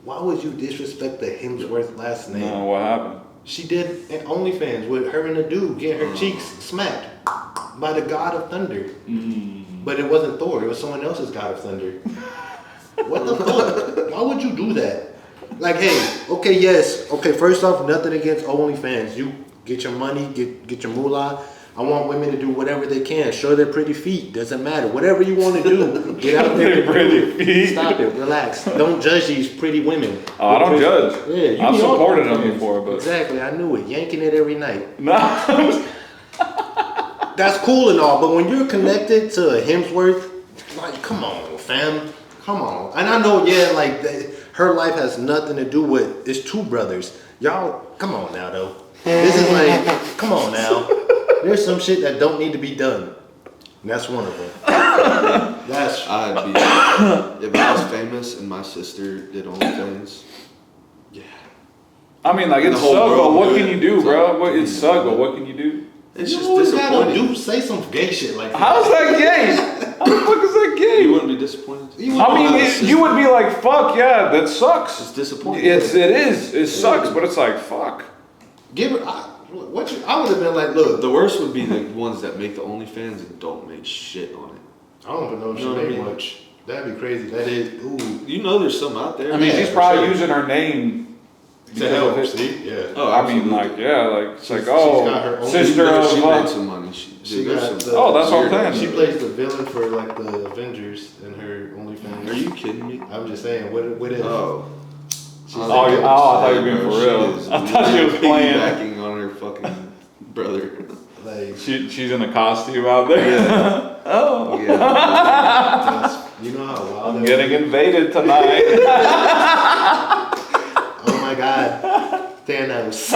S1: Why would you disrespect the Hemsworth last name?
S3: No, what happened?
S1: She did an OnlyFans with her and a dude getting her cheeks smacked by the God of Thunder. But it wasn't Thor, it was someone else's God of Thunder. What the fuck? Why would you do that? Like, hey, okay, first off, nothing against OnlyFans. You get your money, get your moolah. I want women to do whatever they can. Show their pretty feet. Doesn't matter. Whatever you want to do, get out there. and do
S3: Pretty
S1: it.
S3: feet.
S1: Stop it. Relax. Don't judge these pretty women.
S3: Oh, I don't judge.
S1: Yeah, you
S3: I've
S1: be on
S3: supported them
S1: OnlyFans.
S3: before, but
S1: Exactly, I knew it. Yanking it every night.
S3: no.
S1: That's cool and all, but when you're connected to Hemsworth, like, come on, fam. Come on. And I know, yeah, like, her life has nothing to do with, it's two brothers. Y'all, come on now, though. This is like, come on now. There's some shit that don't need to be done. And that's one of them. That's,
S2: I'd be if I was famous and my sister did OnlyFans. Yeah.
S3: I mean, like,
S2: And
S3: it
S2: the whole
S3: sucks, but
S2: world
S3: what
S2: do
S3: can
S2: it.
S3: you do,
S2: It's
S3: bro?
S2: like-
S3: What, it sucks, but what can you do?
S2: It's
S1: you
S2: just
S1: always gotta
S2: disappointing.
S1: say some gay shit like that.
S3: How's that gay? How the fuck is that
S2: You
S3: gay?
S2: wouldn't be disappointed.
S3: I mean, you would be like, fuck yeah, that
S2: It's
S3: sucks.
S2: disappointing.
S3: It is. It sucks, but it's like, fuck.
S1: Give her, I would have been like, look,
S2: The worst would be the ones that make the OnlyFans and don't make shit on it.
S1: I don't even know if she
S2: You know what I
S1: made
S2: mean?
S1: much. That'd be crazy. That is, ooh.
S2: You know, there's some out there.
S3: I mean,
S1: Yeah,
S3: she's
S1: for
S3: probably
S1: sure.
S3: using her name
S1: To help,
S3: because of
S1: see? Yeah.
S2: Oh,
S3: I mean,
S2: absolutely.
S3: like, yeah, like, it's like,
S1: She's got her
S3: oh,
S1: own-
S3: sister of,
S2: She made some money.
S1: She got the,
S3: Oh, that's what I'm
S2: weird-
S3: saying.
S1: She plays the villain for like the Avengers in her OnlyFans.
S2: Are you kidding me?
S1: I'm just saying, what is?
S2: Oh.
S1: She's
S3: oh,
S1: like,
S3: I thought you were being
S2: Bro,
S3: for
S2: she
S3: real.
S2: is
S3: I thought she was playing.
S2: piggybacking on her fucking brother.
S1: like,
S3: She's in a costume out there.
S2: Yeah.
S3: Oh,
S2: Yeah.
S1: that's- you know how wild
S3: I'm
S1: that
S3: getting invaded tonight.
S1: Oh my God, Thanos.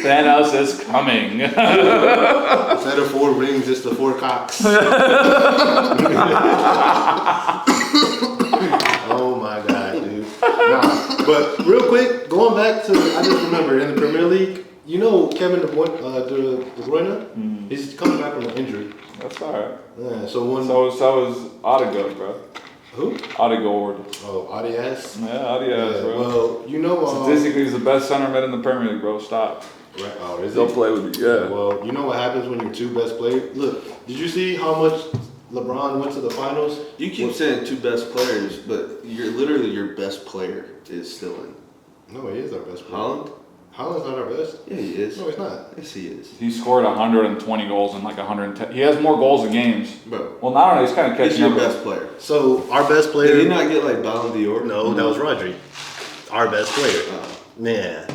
S3: Thanos is coming.
S1: Instead of 4 rings, it's the 4 cocks. Oh my God, dude. Nah, but real quick, going back to, I just remember in the Premier League, You know Kevin De Bruyne? He's coming back from an injury.
S3: That's alright.
S1: Yeah, so one.
S3: So is Odegaard, bro.
S1: Who?
S3: Odegaard.
S1: Oh, Adias?
S3: Yeah, Odegaard, bro.
S1: Well, you know.
S3: Statistically, he's the best center mid in the Premier League, bro. Stop.
S1: Right. Oh, is
S3: They'll
S1: he?
S3: play with you. Yeah.
S1: Well, you know what happens when your two best players. Look, did you see how much LeBron went to the finals?
S2: You keep saying two best players, but you're literally your best player is still in.
S1: No, he is our best player.
S2: Holland?
S1: Holland's not our best.
S2: Yeah, he is.
S1: No, he's not.
S2: Yes, he is.
S3: He scored 120 goals in like 110. He has more goals in games.
S2: Bro,
S3: Well, not only he's kind of
S2: he's
S3: catching
S2: your
S3: up.
S2: best player.
S1: So our best player.
S2: Did he not get like Ballon d'Or?
S1: No, that was Rodri. Our best player.
S2: Oh.
S1: Yeah.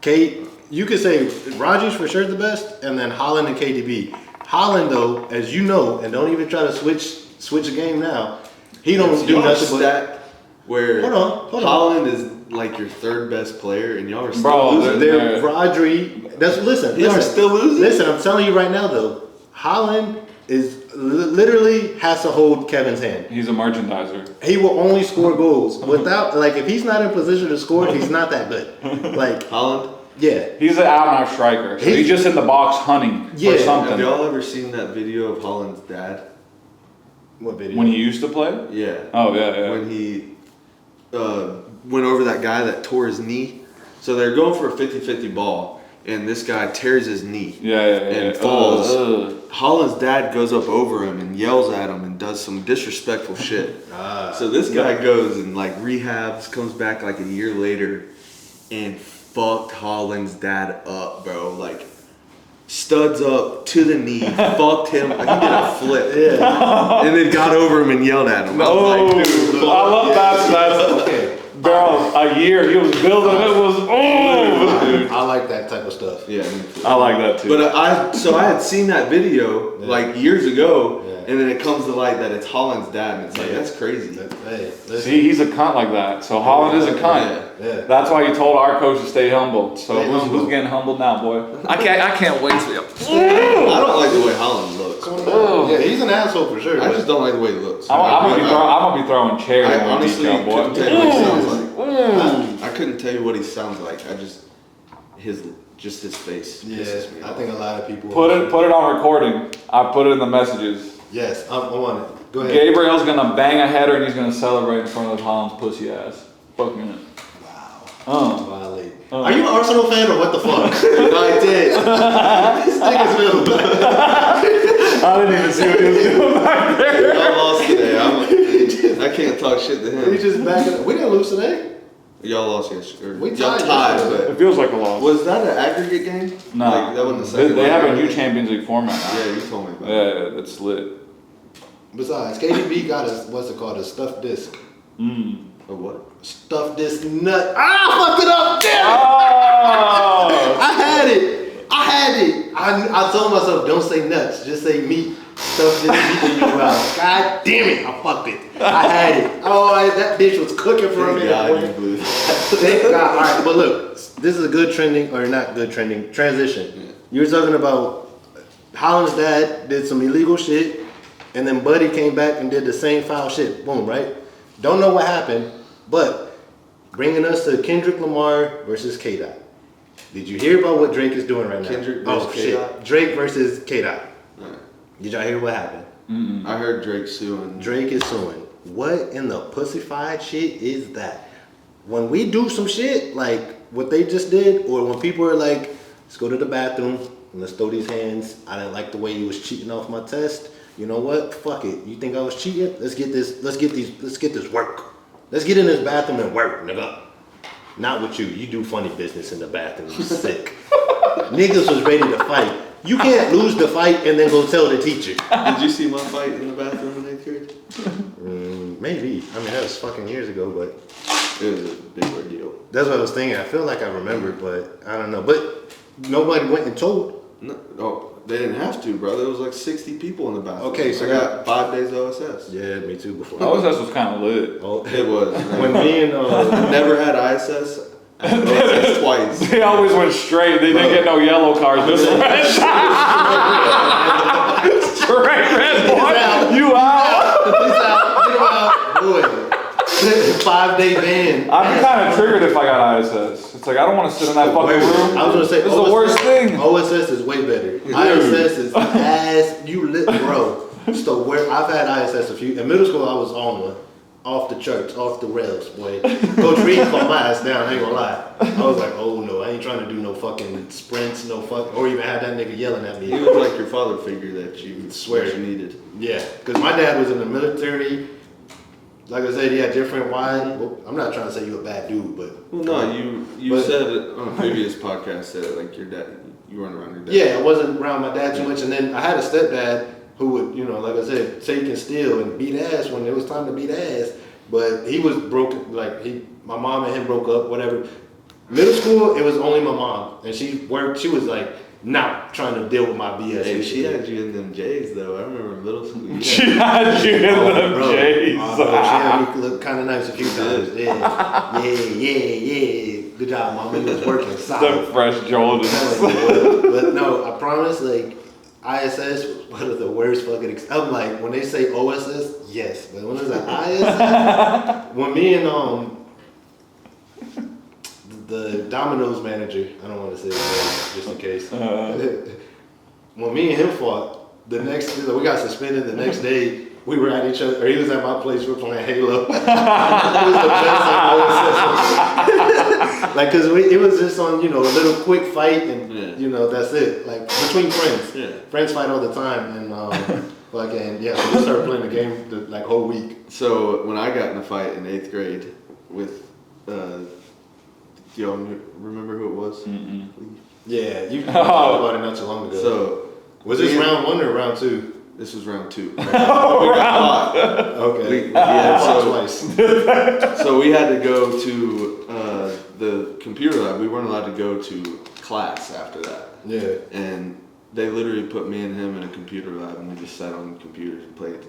S1: Kate, you could say Rodri's for sure the best, and then Holland and KDB. Holland, though, as you know, and don't even try to switch a game now. He don't do
S2: Y'all are
S1: nothing but.
S2: stacked where
S1: Hold on.
S2: Holland is like your third best player, and y'all are still
S3: Bro,
S2: losing.
S1: They're Rodri. Listen.
S2: Y'all are still losing.
S1: Listen, I'm telling you right now, though, Holland is literally has to hold Kevin's hand.
S3: He's a merchandiser.
S1: He will only score goals without, like, if he's not in position to score, he's not that good. Like,
S2: Holland.
S1: yeah.
S3: He's an out-and-out striker. So he's just in the box hunting
S1: Yeah.
S3: for
S2: Have
S3: something.
S2: y'all ever seen that video of Holland's dad?
S1: What video?
S3: When he used to play?
S2: Yeah.
S3: Oh, yeah.
S2: When he went over that guy that tore his knee. So they're going for a 50-50 ball, and this guy tears his knee.
S3: Yeah.
S2: And falls. Holland's dad goes up over him and yells at him and does some disrespectful shit. So this guy goes and like rehabs, comes back like a year later, and fucked Holland's dad up, bro. Like studs up to the knee, fucked him. Like, he did a flip, and then got over him and yelled at him. I was like, dude,
S3: I love that's
S1: Okay.
S3: bro. A year he was building. It was dude.
S1: I like that type of stuff.
S2: yeah. Me too.
S3: I like that too.
S2: But I had seen that video like years ago,
S1: Yeah.
S2: and then it comes to light that it's Holland's dad, and it's like that's crazy.
S1: Hey, listen.
S3: See, he's a cunt like that. So Holland is a cunt.
S1: Yeah.
S3: That's why you told our coach to stay humble. So
S1: Stay
S3: who's
S1: humble.
S3: getting humbled now, boy? I can't wait to.
S2: I don't like the way Holland looks.
S1: Yeah, he's an asshole for sure.
S2: I
S1: but-
S2: just don't like the way he looks.
S3: I'm gonna be throwing chairs
S2: I
S3: when we
S2: honestly
S3: beat y'all, boy.
S2: couldn't tell you what he sounds like. I couldn't tell you what he sounds like. I just his face pisses me
S1: Yeah, I
S2: off.
S1: think a lot of people.
S3: Put it on recording. I put it in the messages.
S1: Yes, I want it. Go ahead.
S3: Gabriel's gonna bang a header and he's gonna celebrate in front of Holland's pussy ass. Fucking it.
S1: Wow. Violate. Are you an Arsenal fan or what the fuck?
S2: I did.
S1: This nigga's real bad.
S3: I didn't even see what he was doing back there.
S2: I lost today. I can't talk shit to
S1: We
S2: him.
S1: just backing up. We didn't lose today.
S2: Y'all lost yesterday.
S1: We
S2: Y'all
S1: tied
S2: tied,
S1: yesterday.
S3: It feels like a loss.
S2: but was that an aggregate game?
S3: No,
S2: Like, that wasn't the second
S3: they have a
S2: round,
S3: new
S2: right?
S3: Champions League format now.
S2: Yeah, you told me about it.
S3: Yeah, that's lit.
S1: Besides, KDB got a what's it called? A stuffed disc.
S2: A what?
S1: Stuffed disc nut. I fucked it up. Damn it.
S3: Oh!
S1: I had it. I told myself, don't say nuts, just say meat. Stuff this meat in your mouth. God damn it, I fucked it. I had it. Oh, that bitch was cooking for a
S2: Thank
S1: minute.
S2: God
S1: boy.
S2: you blew.
S1: Thank God. All right, but look, this is a good trending, or not good trending, transition. You were talking about Holland's dad did some illegal shit, and then Buddy came back and did the same foul shit. Boom, right? Don't know what happened, but bringing us to Kendrick Lamar versus K-Dot. Did you hear about what Drake is doing right now?
S2: Kendrick versus K-Dot?
S1: Shit. Drake versus K-Dot.
S2: Alright.
S1: Did y'all hear what happened?
S2: I heard Drake suing.
S1: Drake is suing. What in the pussified shit is that? When we do some shit like what they just did, or when people are like, let's go to the bathroom and let's throw these hands. I didn't like the way you was cheating off my test. You know what? Fuck it. You think I was cheating? Let's get this work. Let's get in this bathroom and work, nigga. Not with you. You do funny business in the bathroom. You sick. Niggas was ready to fight. You can't lose the fight and then go tell the teacher.
S2: Did you see my fight in the bathroom in 8th grade?
S1: Maybe. I mean, that was fucking years ago, but
S2: It was a big ordeal.
S1: that's what I was thinking. I feel like I remember, but I don't know. But nobody went and told.
S2: No, they didn't have to, bro. There was like 60 people in the bathroom.
S1: Okay, so
S2: I got 5 days OSS.
S1: Yeah, me too. Before.
S3: OSS was kind of lit.
S1: Oh,
S2: It was.
S1: when me and
S2: Never had ISS. OSS twice.
S3: They always went straight. They didn't get no yellow cards. Just red. Straight red, boy. You out.
S1: peace out, get him out, boy. 5-day ban.
S3: I'd be kind of triggered if I got ISS. It's like, I don't want to sit in that fucking room.
S1: I was gonna say
S3: This is the worst thing.
S1: OSS is way better. ISS is ass. You lit, bro. So where I've had ISS a few. In middle school, I was on one. Off the church, off the rails, boy. Coach Reed called my ass down, I ain't gonna lie. I was like, oh no, I ain't trying to do no fucking sprints, no fuck, or even have that nigga yelling at
S2: He
S1: me.
S2: was like your father figure that you
S1: Swear.
S2: you needed.
S1: Yeah, because my dad was in the military. Like I said, he had different wine. Well, I'm not trying to say you a bad dude, but.
S2: Well, no, you
S1: But-
S2: said it on a previous podcast that like your dad, you weren't around your dad.
S1: Yeah, I wasn't around my dad too much, and then I had a stepdad who would, you know, like I said, say he can steal and beat ass when it was time to beat ass. But he was broken, like my mom and him broke up, whatever. Middle school, it was only my mom, and she worked. She was like not trying to deal with my BS.
S2: Hey, she had you in them J's though. I remember middle school. You
S3: She had you in them
S1: Bro,
S3: J's.
S1: bro, she had me look kind of nice a few times. Yeah. Good job, mom. It was working
S3: The
S1: solid.
S3: fresh Jordans.
S1: But no, I promise, like, ISS was one of the worst fucking. I'm like, when they say OSS, yes, but when it's an ISS, when me and the Domino's manager, I don't want to say his name just in case. When me and him fought, the next we got suspended. The next day we were at each other, or he was at my place. We were playing Halo. It was the best OSS. Like, cause it was just on, you know, a little quick fight, and you know, that's it. Like between friends, friends fight all the time, and fucking yeah. So we started playing the game the whole week.
S2: So when I got in a fight in 8th grade with, y'all remember who it was?
S3: Mm-mm.
S1: Yeah, you talked about it not too long ago.
S2: So
S1: was this round 1 or round 2?
S2: this was round 2.
S3: Oh, round.
S1: Okay.
S2: Yeah,
S1: Fought
S2: so,
S1: twice.
S2: so we had to go to the computer lab. We weren't allowed to go to class after that.
S1: Yeah.
S2: And they literally put me and him in a computer lab, and we just sat on computers and played.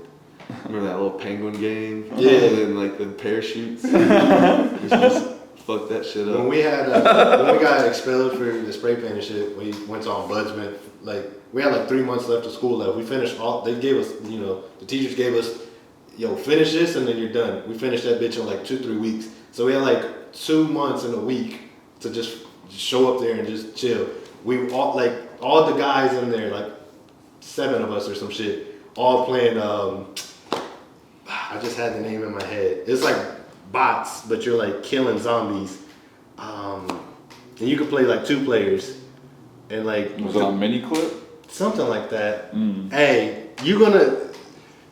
S2: Remember that little penguin game?
S1: Yeah.
S2: And then like the parachutes. just fuck that shit up.
S1: When we got expelled for the spray paint and shit, we went to ombudsman. Like we had like 3 months left of school left. We finished all. They gave us, you know, the teachers gave us, yo, finish this and then you're done. We finished that bitch in like 2-3 weeks. So we had like 2 months and a week to just show up there and just chill. We all all the guys in there, like 7 of us or some shit, all playing. I just had the name in my head. It's like bots, but you're like killing zombies. And you could play like 2 players, and like
S3: Was it on mini clip?
S1: something like that.
S3: Mm.
S1: Hey,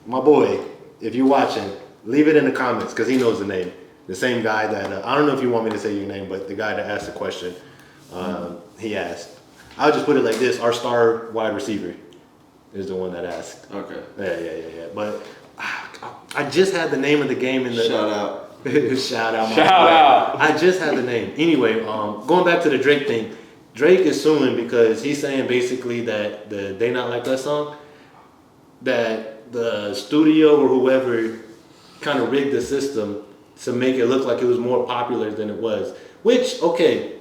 S1: my boy, if you're watching, leave it in the comments because he knows the name. The same guy that I don't know if you want me to say your name, but the guy that asked the question, he asked. I'll just put it like this: our star wide receiver is the one that asked.
S2: Okay.
S1: Yeah. But I just had the name of the game in the
S2: Shout out.
S1: Shout out.
S3: Shout out.
S1: I just had the name. Anyway, going back to the Drake thing, Drake is suing because he's saying basically that the They Not Like Us song, that the studio or whoever kind of rigged the system to make it look like it was more popular than it was. Which, okay,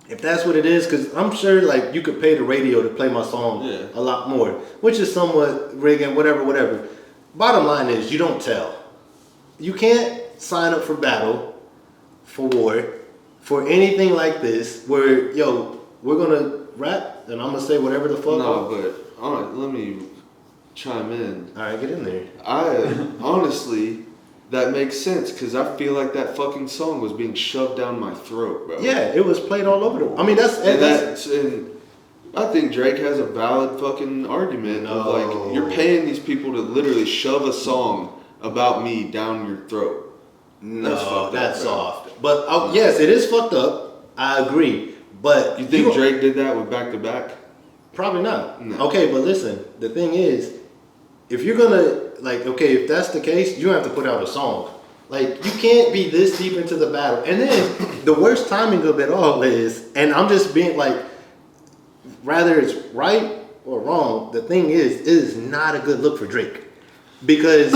S1: if that's what it is, because I'm sure like you could pay the radio to play my song a lot more, which is somewhat rigging, whatever. Bottom line is you don't tell. You can't sign up for battle, for war, for anything like this where, yo, we're gonna rap and I'm gonna say whatever the fuck.
S2: No, but let me chime in.
S1: All right, get in there.
S2: I honestly, that makes sense because I feel like that fucking song was being shoved down my throat, bro.
S1: Yeah, it was played all over the. I mean,
S2: and I think Drake has a valid fucking argument of like you're paying these people to literally shove a song about me down your throat.
S1: No, that's soft. But yes, it is fucked up. I agree. But
S2: you think Drake did that with Back to Back?
S1: Probably not.
S2: No.
S1: Okay, but listen, the thing is, if you're gonna if that's the case, you have to put out a song. Like, you can't be this deep into the battle. And then the worst timing of it all is, and I'm just being like, rather it's right or wrong, the thing is, it is not a good look for Drake. Because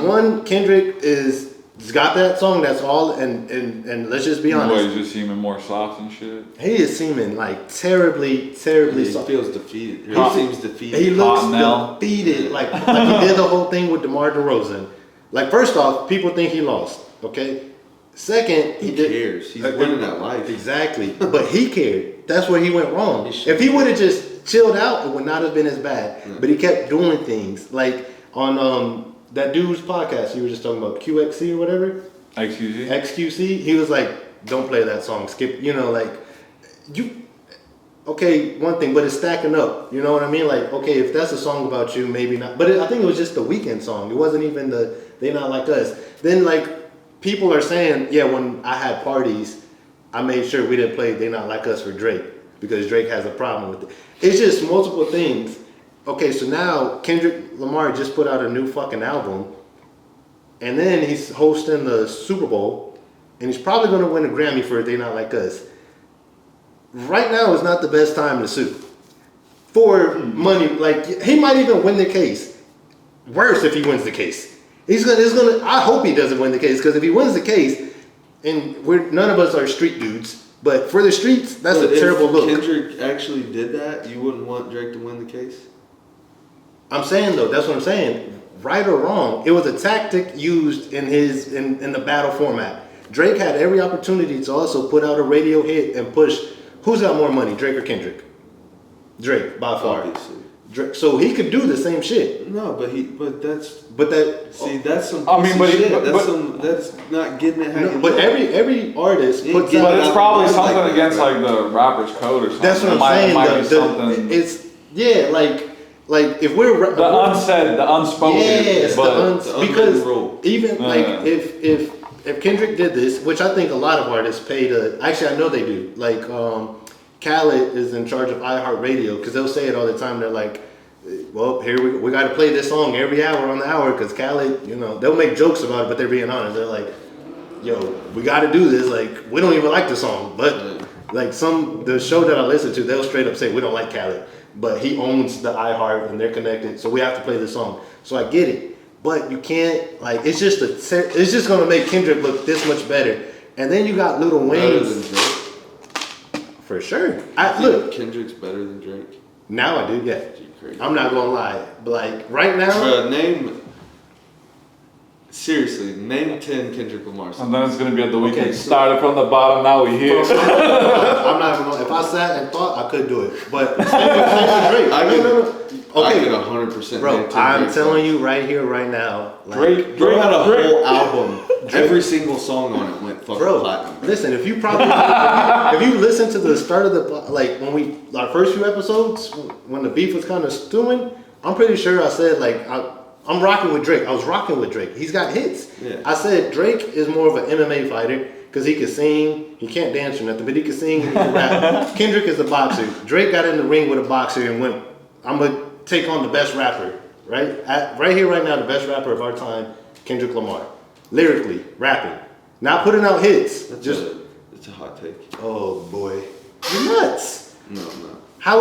S1: one, Kendrick he's got that song that's all, and let's just be honest.
S3: He's just seeming more soft and shit.
S1: He is seeming like terribly soft.
S2: He feels defeated. He seems defeated.
S1: He looks defeated, like he did the whole thing with DeMar DeRozan. Like, first off, people think he lost. Okay. Second,
S2: He cares. He's winning at life.
S1: Exactly. But he cared. That's where he went wrong.
S2: He should.
S1: If he would have just chilled out, it would not have been as bad.
S2: Yeah.
S1: But he kept doing things. Like on that dude's podcast, you were just talking about QXC or whatever.
S3: XQZ?
S1: XQC. He was like, don't play that song. Skip, okay, one thing, but it's stacking up. You know what I mean? Like, okay, if that's a song about you, maybe not. But I think it was just the Weeknd song. It wasn't even the They Not Like Us. Then, like, people are saying, yeah, when I had parties, I made sure we didn't play They Not Like Us for Drake because Drake has a problem with it. It's just multiple things. Okay, so now Kendrick Lamar just put out a new fucking album, and then he's hosting the Super Bowl, and he's probably going to win a Grammy for They Not Like Us. Right now is not the best time to sue for money. Like, he might even win the case. Worse if he wins the case. I hope he doesn't win the case, because if he wins the case, and none of us are street dudes, but for the streets, that's
S2: But
S1: a terrible look.
S2: If Kendrick actually did that, you wouldn't want Drake to win the case?
S1: I'm saying though, that's what I'm saying. Right or wrong, it was a tactic used in the battle format. Drake had every opportunity to also put out a radio hit and push. Who's got more money, Drake or Kendrick? Drake, by far.
S2: Obviously.
S1: Drake. So he could do the same shit.
S2: No, that's some
S3: I mean, but
S2: shit.
S3: but-
S2: That's not getting it how you
S1: But
S2: look.
S1: every artist puts
S2: Yeah,
S1: out.
S3: But it's probably
S2: Like
S3: something
S2: that,
S3: against
S2: right?
S3: like the rapper's code or something.
S1: That's what
S3: It
S1: I'm
S3: might,
S1: saying.
S3: It might be something.
S1: Like if we're
S3: the unsaid, the unspoken.
S1: yes,
S3: but
S2: the
S1: because
S2: unwritten rule.
S1: even like
S3: Yeah.
S1: if Kendrick did this, which I think a lot of artists pay to. Actually, I know they do. Like Khaled is in charge of iHeartRadio because they'll say it all the time. They're like, well, here we got to play this song every hour on the hour because Khaled, they'll make jokes about it, but they're being honest. They're like, yo, we got to do this. Like, we don't even like the song, but like the show that I listen to, they'll straight up say we don't like Khaled, but he owns the iHeart and they're connected, so we have to play this song. So I get it, but you can't it's just gonna make Kendrick look this much better, and then you got Lil
S2: Better
S1: Wayne
S2: than Drake.
S1: for sure.
S2: Look, Kendrick's better than Drake.
S1: Now I do, yeah.
S2: You crazy.
S1: I'm not gonna lie, but like right now,
S2: Seriously, name 10 Kendrick Lamar songs.
S3: And then it's gonna be at the weekend.
S1: Okay, so-
S3: Started from the bottom, now we here.
S1: I'm not gonna. If I sat and thought, I could do it, but same with Drake.
S2: I could
S1: Okay,
S2: 100%
S1: bro,
S2: name 10
S1: I'm
S2: Drake
S1: telling
S2: songs.
S1: you right here, right now, like,
S3: Drake
S2: Bro had a
S3: Drake.
S2: whole album. Every single song on it went fucking
S1: bro,
S2: platinum.
S1: listen. If you listen to the start of when our first few episodes, when the beef was kind of stewing, I'm pretty sure I said like I'm rocking with Drake. I was rocking with Drake. He's got hits.
S2: Yeah.
S1: I said Drake is more of an MMA fighter because he can sing. He can't dance or nothing, but he can sing and he can rap. Kendrick is a boxer. Drake got in the ring with a boxer and went, I'm going to take on the best rapper, right? Right here, right now, the best rapper of our time, Kendrick Lamar. Lyrically, rapping. Not putting out hits.
S2: It's a hot take.
S1: Oh, boy. You're nuts.
S2: No, I'm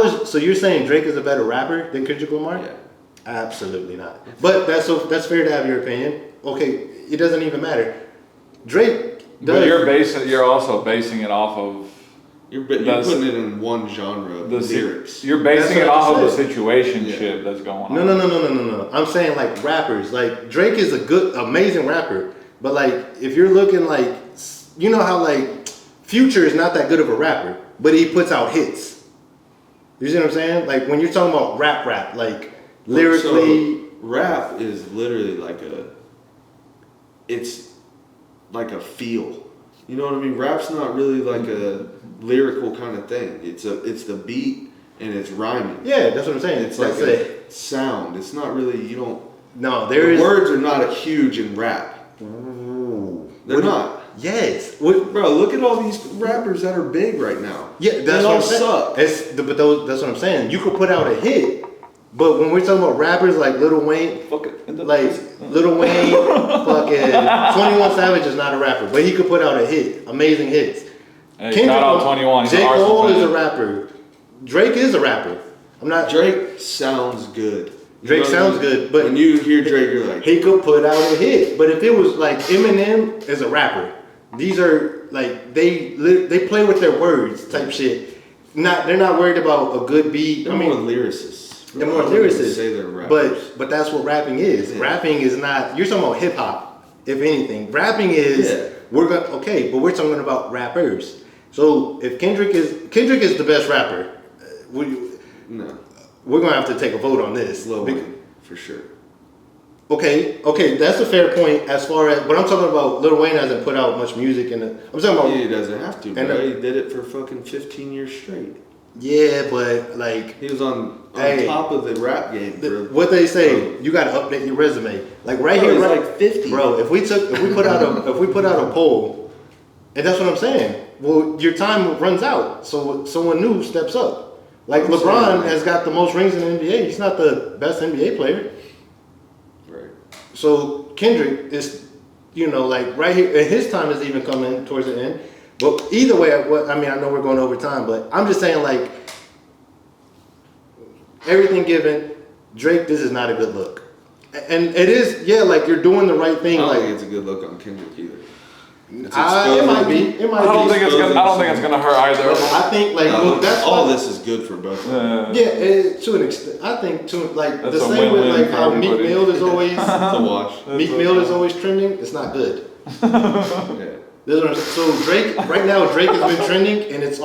S2: not.
S1: So you're saying Drake is a better rapper than Kendrick Lamar?
S2: Yeah.
S1: Absolutely not. But that's fair to have your opinion. Okay, it doesn't even matter. Drake does.
S3: But you're also basing it off of
S2: You're putting it in one genre of
S3: the
S2: lyrics.
S3: You're basing
S1: That's
S3: it
S1: what I
S3: off of the
S1: said.
S3: situation
S2: Yeah.
S3: shit that's going on.
S1: No. I'm saying like rappers. Like Drake is a good, amazing rapper. But like if you're looking like, you know how like Future is not that good of a rapper, but he puts out hits. You see what I'm saying? Like when you're talking about rap, like lyrically.
S2: So, rap is literally it's like a feel. You know what I mean? Rap's not really like a lyrical kind of thing. It's the beat and it's rhyming.
S1: Yeah, that's what I'm saying.
S2: It's
S1: That's
S2: like
S1: it.
S2: a sound. It's not really, you don't.
S1: No,
S2: The
S1: there is.
S2: words are not a huge in rap.
S1: Ooh.
S2: They're not.
S1: Yes.
S2: Bro, look at all these rappers that are big right now.
S1: Yeah, that's
S2: they
S1: what
S2: all
S1: I'm saying.
S2: suck.
S1: That's what I'm saying. You could put out a hit, but when we're talking about rappers like Lil Wayne, fucking Lil Wayne, fucking 21 Savage is not a rapper, but he could put out a hit, amazing hits.
S3: Hey, shout out 21. He's
S1: J.
S3: an Arsenal
S1: Cole is
S3: fan.
S1: a rapper. Drake is a rapper. I'm not.
S2: Drake sounds good. You
S1: Drake
S2: know what I
S1: sounds
S2: mean?
S1: good, but
S2: when you hear Drake, you're like,
S1: he could put out a hit. But if it was like Eminem is a rapper, these are like they play with their words type shit. They're not worried about a good beat.
S2: they're more lyricists.
S1: They're more
S2: I wouldn't
S1: lyricists.
S2: say they're rappers.
S1: But that's what rapping is.
S2: Yeah.
S1: Rapping is not. You're talking about hip hop. if anything. Rapping is
S2: Yeah.
S1: but we're talking about rappers. So if Kendrick is the best rapper,
S2: No,
S1: we're gonna have to take a vote on this.
S2: Lil Wayne for sure.
S1: Okay, that's a fair point as far as, but I'm talking about Lil Wayne hasn't put out much music I'm talking about,
S2: He doesn't have to,
S1: And
S2: bro. He did it for fucking 15 years straight.
S1: yeah, but like,
S2: He was on
S1: Hey.
S2: top of the rap game, bro.
S1: what they say, you gotta update your resume. Like right
S2: Bro,
S1: here,
S2: he's
S1: right,
S2: like 50.
S1: bro, if we put out a poll, and that's what I'm saying, well, your time runs out, so someone new steps up. Like
S2: I'm
S1: LeBron
S2: saying,
S1: has got the most rings in the NBA, he's not the best NBA player.
S2: Right.
S1: So Kendrick is, like right here, and his time is even coming towards the end. But either way, I know we're going over time, but I'm just saying, like, everything given, Drake, this is not a good look. And it is, yeah, like you're doing the right
S2: I
S1: thing.
S2: don't
S1: Like,
S2: think it's a good look on Kendrick either. It's
S1: it might be. It might
S3: I don't
S1: be.
S3: think it's gonna hurt either.
S1: But I think like
S2: No,
S1: look, that's
S2: all
S1: why-
S2: this is good for both. of them.
S1: Yeah, to an extent. I think to like
S3: That's
S1: the
S3: a
S1: same with
S3: win-win
S1: like
S3: for
S1: how Meek
S3: everybody.
S1: Mill is always
S2: To watch.
S1: Meek Mill is always trending. It's not good.
S2: Yeah.
S1: So Drake right now, Drake has been trending, and it's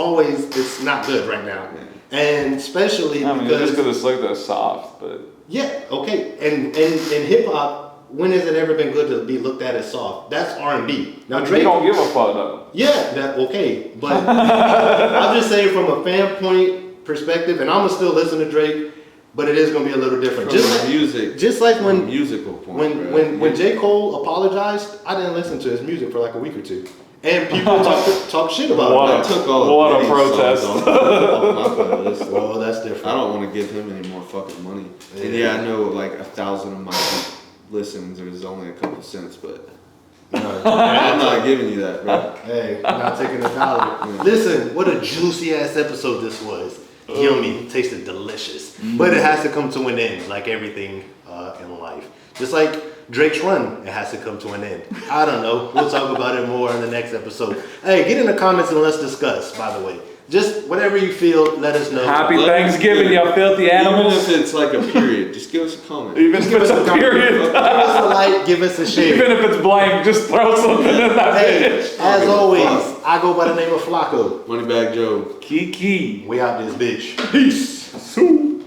S1: not good right now, and especially
S3: I mean,
S1: because
S3: just because it's like that soft, but
S1: yeah, okay, and in hip hop, when has it ever been good to be looked at as soft? That's R&B. Now
S3: you
S1: Drake,
S3: don't give a fuck though.
S1: yeah, that okay, but I'm just saying from a fan point perspective, and I'm gonna still listen to Drake, but it is gonna be a little different.
S2: From
S1: Just
S2: the music.
S1: just like
S2: from a
S1: when
S2: musical point. bro.
S1: when J. Cole apologized, I didn't listen to his music for like a week or two, and people talk shit about
S3: What
S1: it.
S2: I took all
S3: What
S2: of
S3: a
S2: Diddy's
S3: protest.
S2: songs off my playlist.
S1: Well, that's different.
S2: I don't want to give him any more fucking money. And
S1: Yeah.
S2: yeah, I know like 1,000 of my listens is only a couple cents, but
S1: No.
S2: I'm not giving you that, bro.
S1: Hey, not taking a dollar. Listen, what a juicy ass episode this was. Yummy, tasted delicious. But it has to come to an end, like everything in life. Just like Drake's run, it has to come to an end. I don't know. We'll talk about it more in the next episode. Hey, get in the comments and let's discuss, by the way. Just whatever you feel, let us know.
S3: Happy
S2: Let us
S3: Thanksgiving,
S2: hear.
S3: you filthy
S2: Even
S3: animals.
S2: if it's like a period, just give us a comment.
S3: Even if it's a period.
S1: Give us a like, give us a share.
S3: Even if it's blank, just throw something in that
S1: Hey,
S3: bitch.
S1: as always, I go by the name of Flacco.
S3: Moneybag Joe.
S1: Kiki. We out this bitch.
S3: Peace. Sue.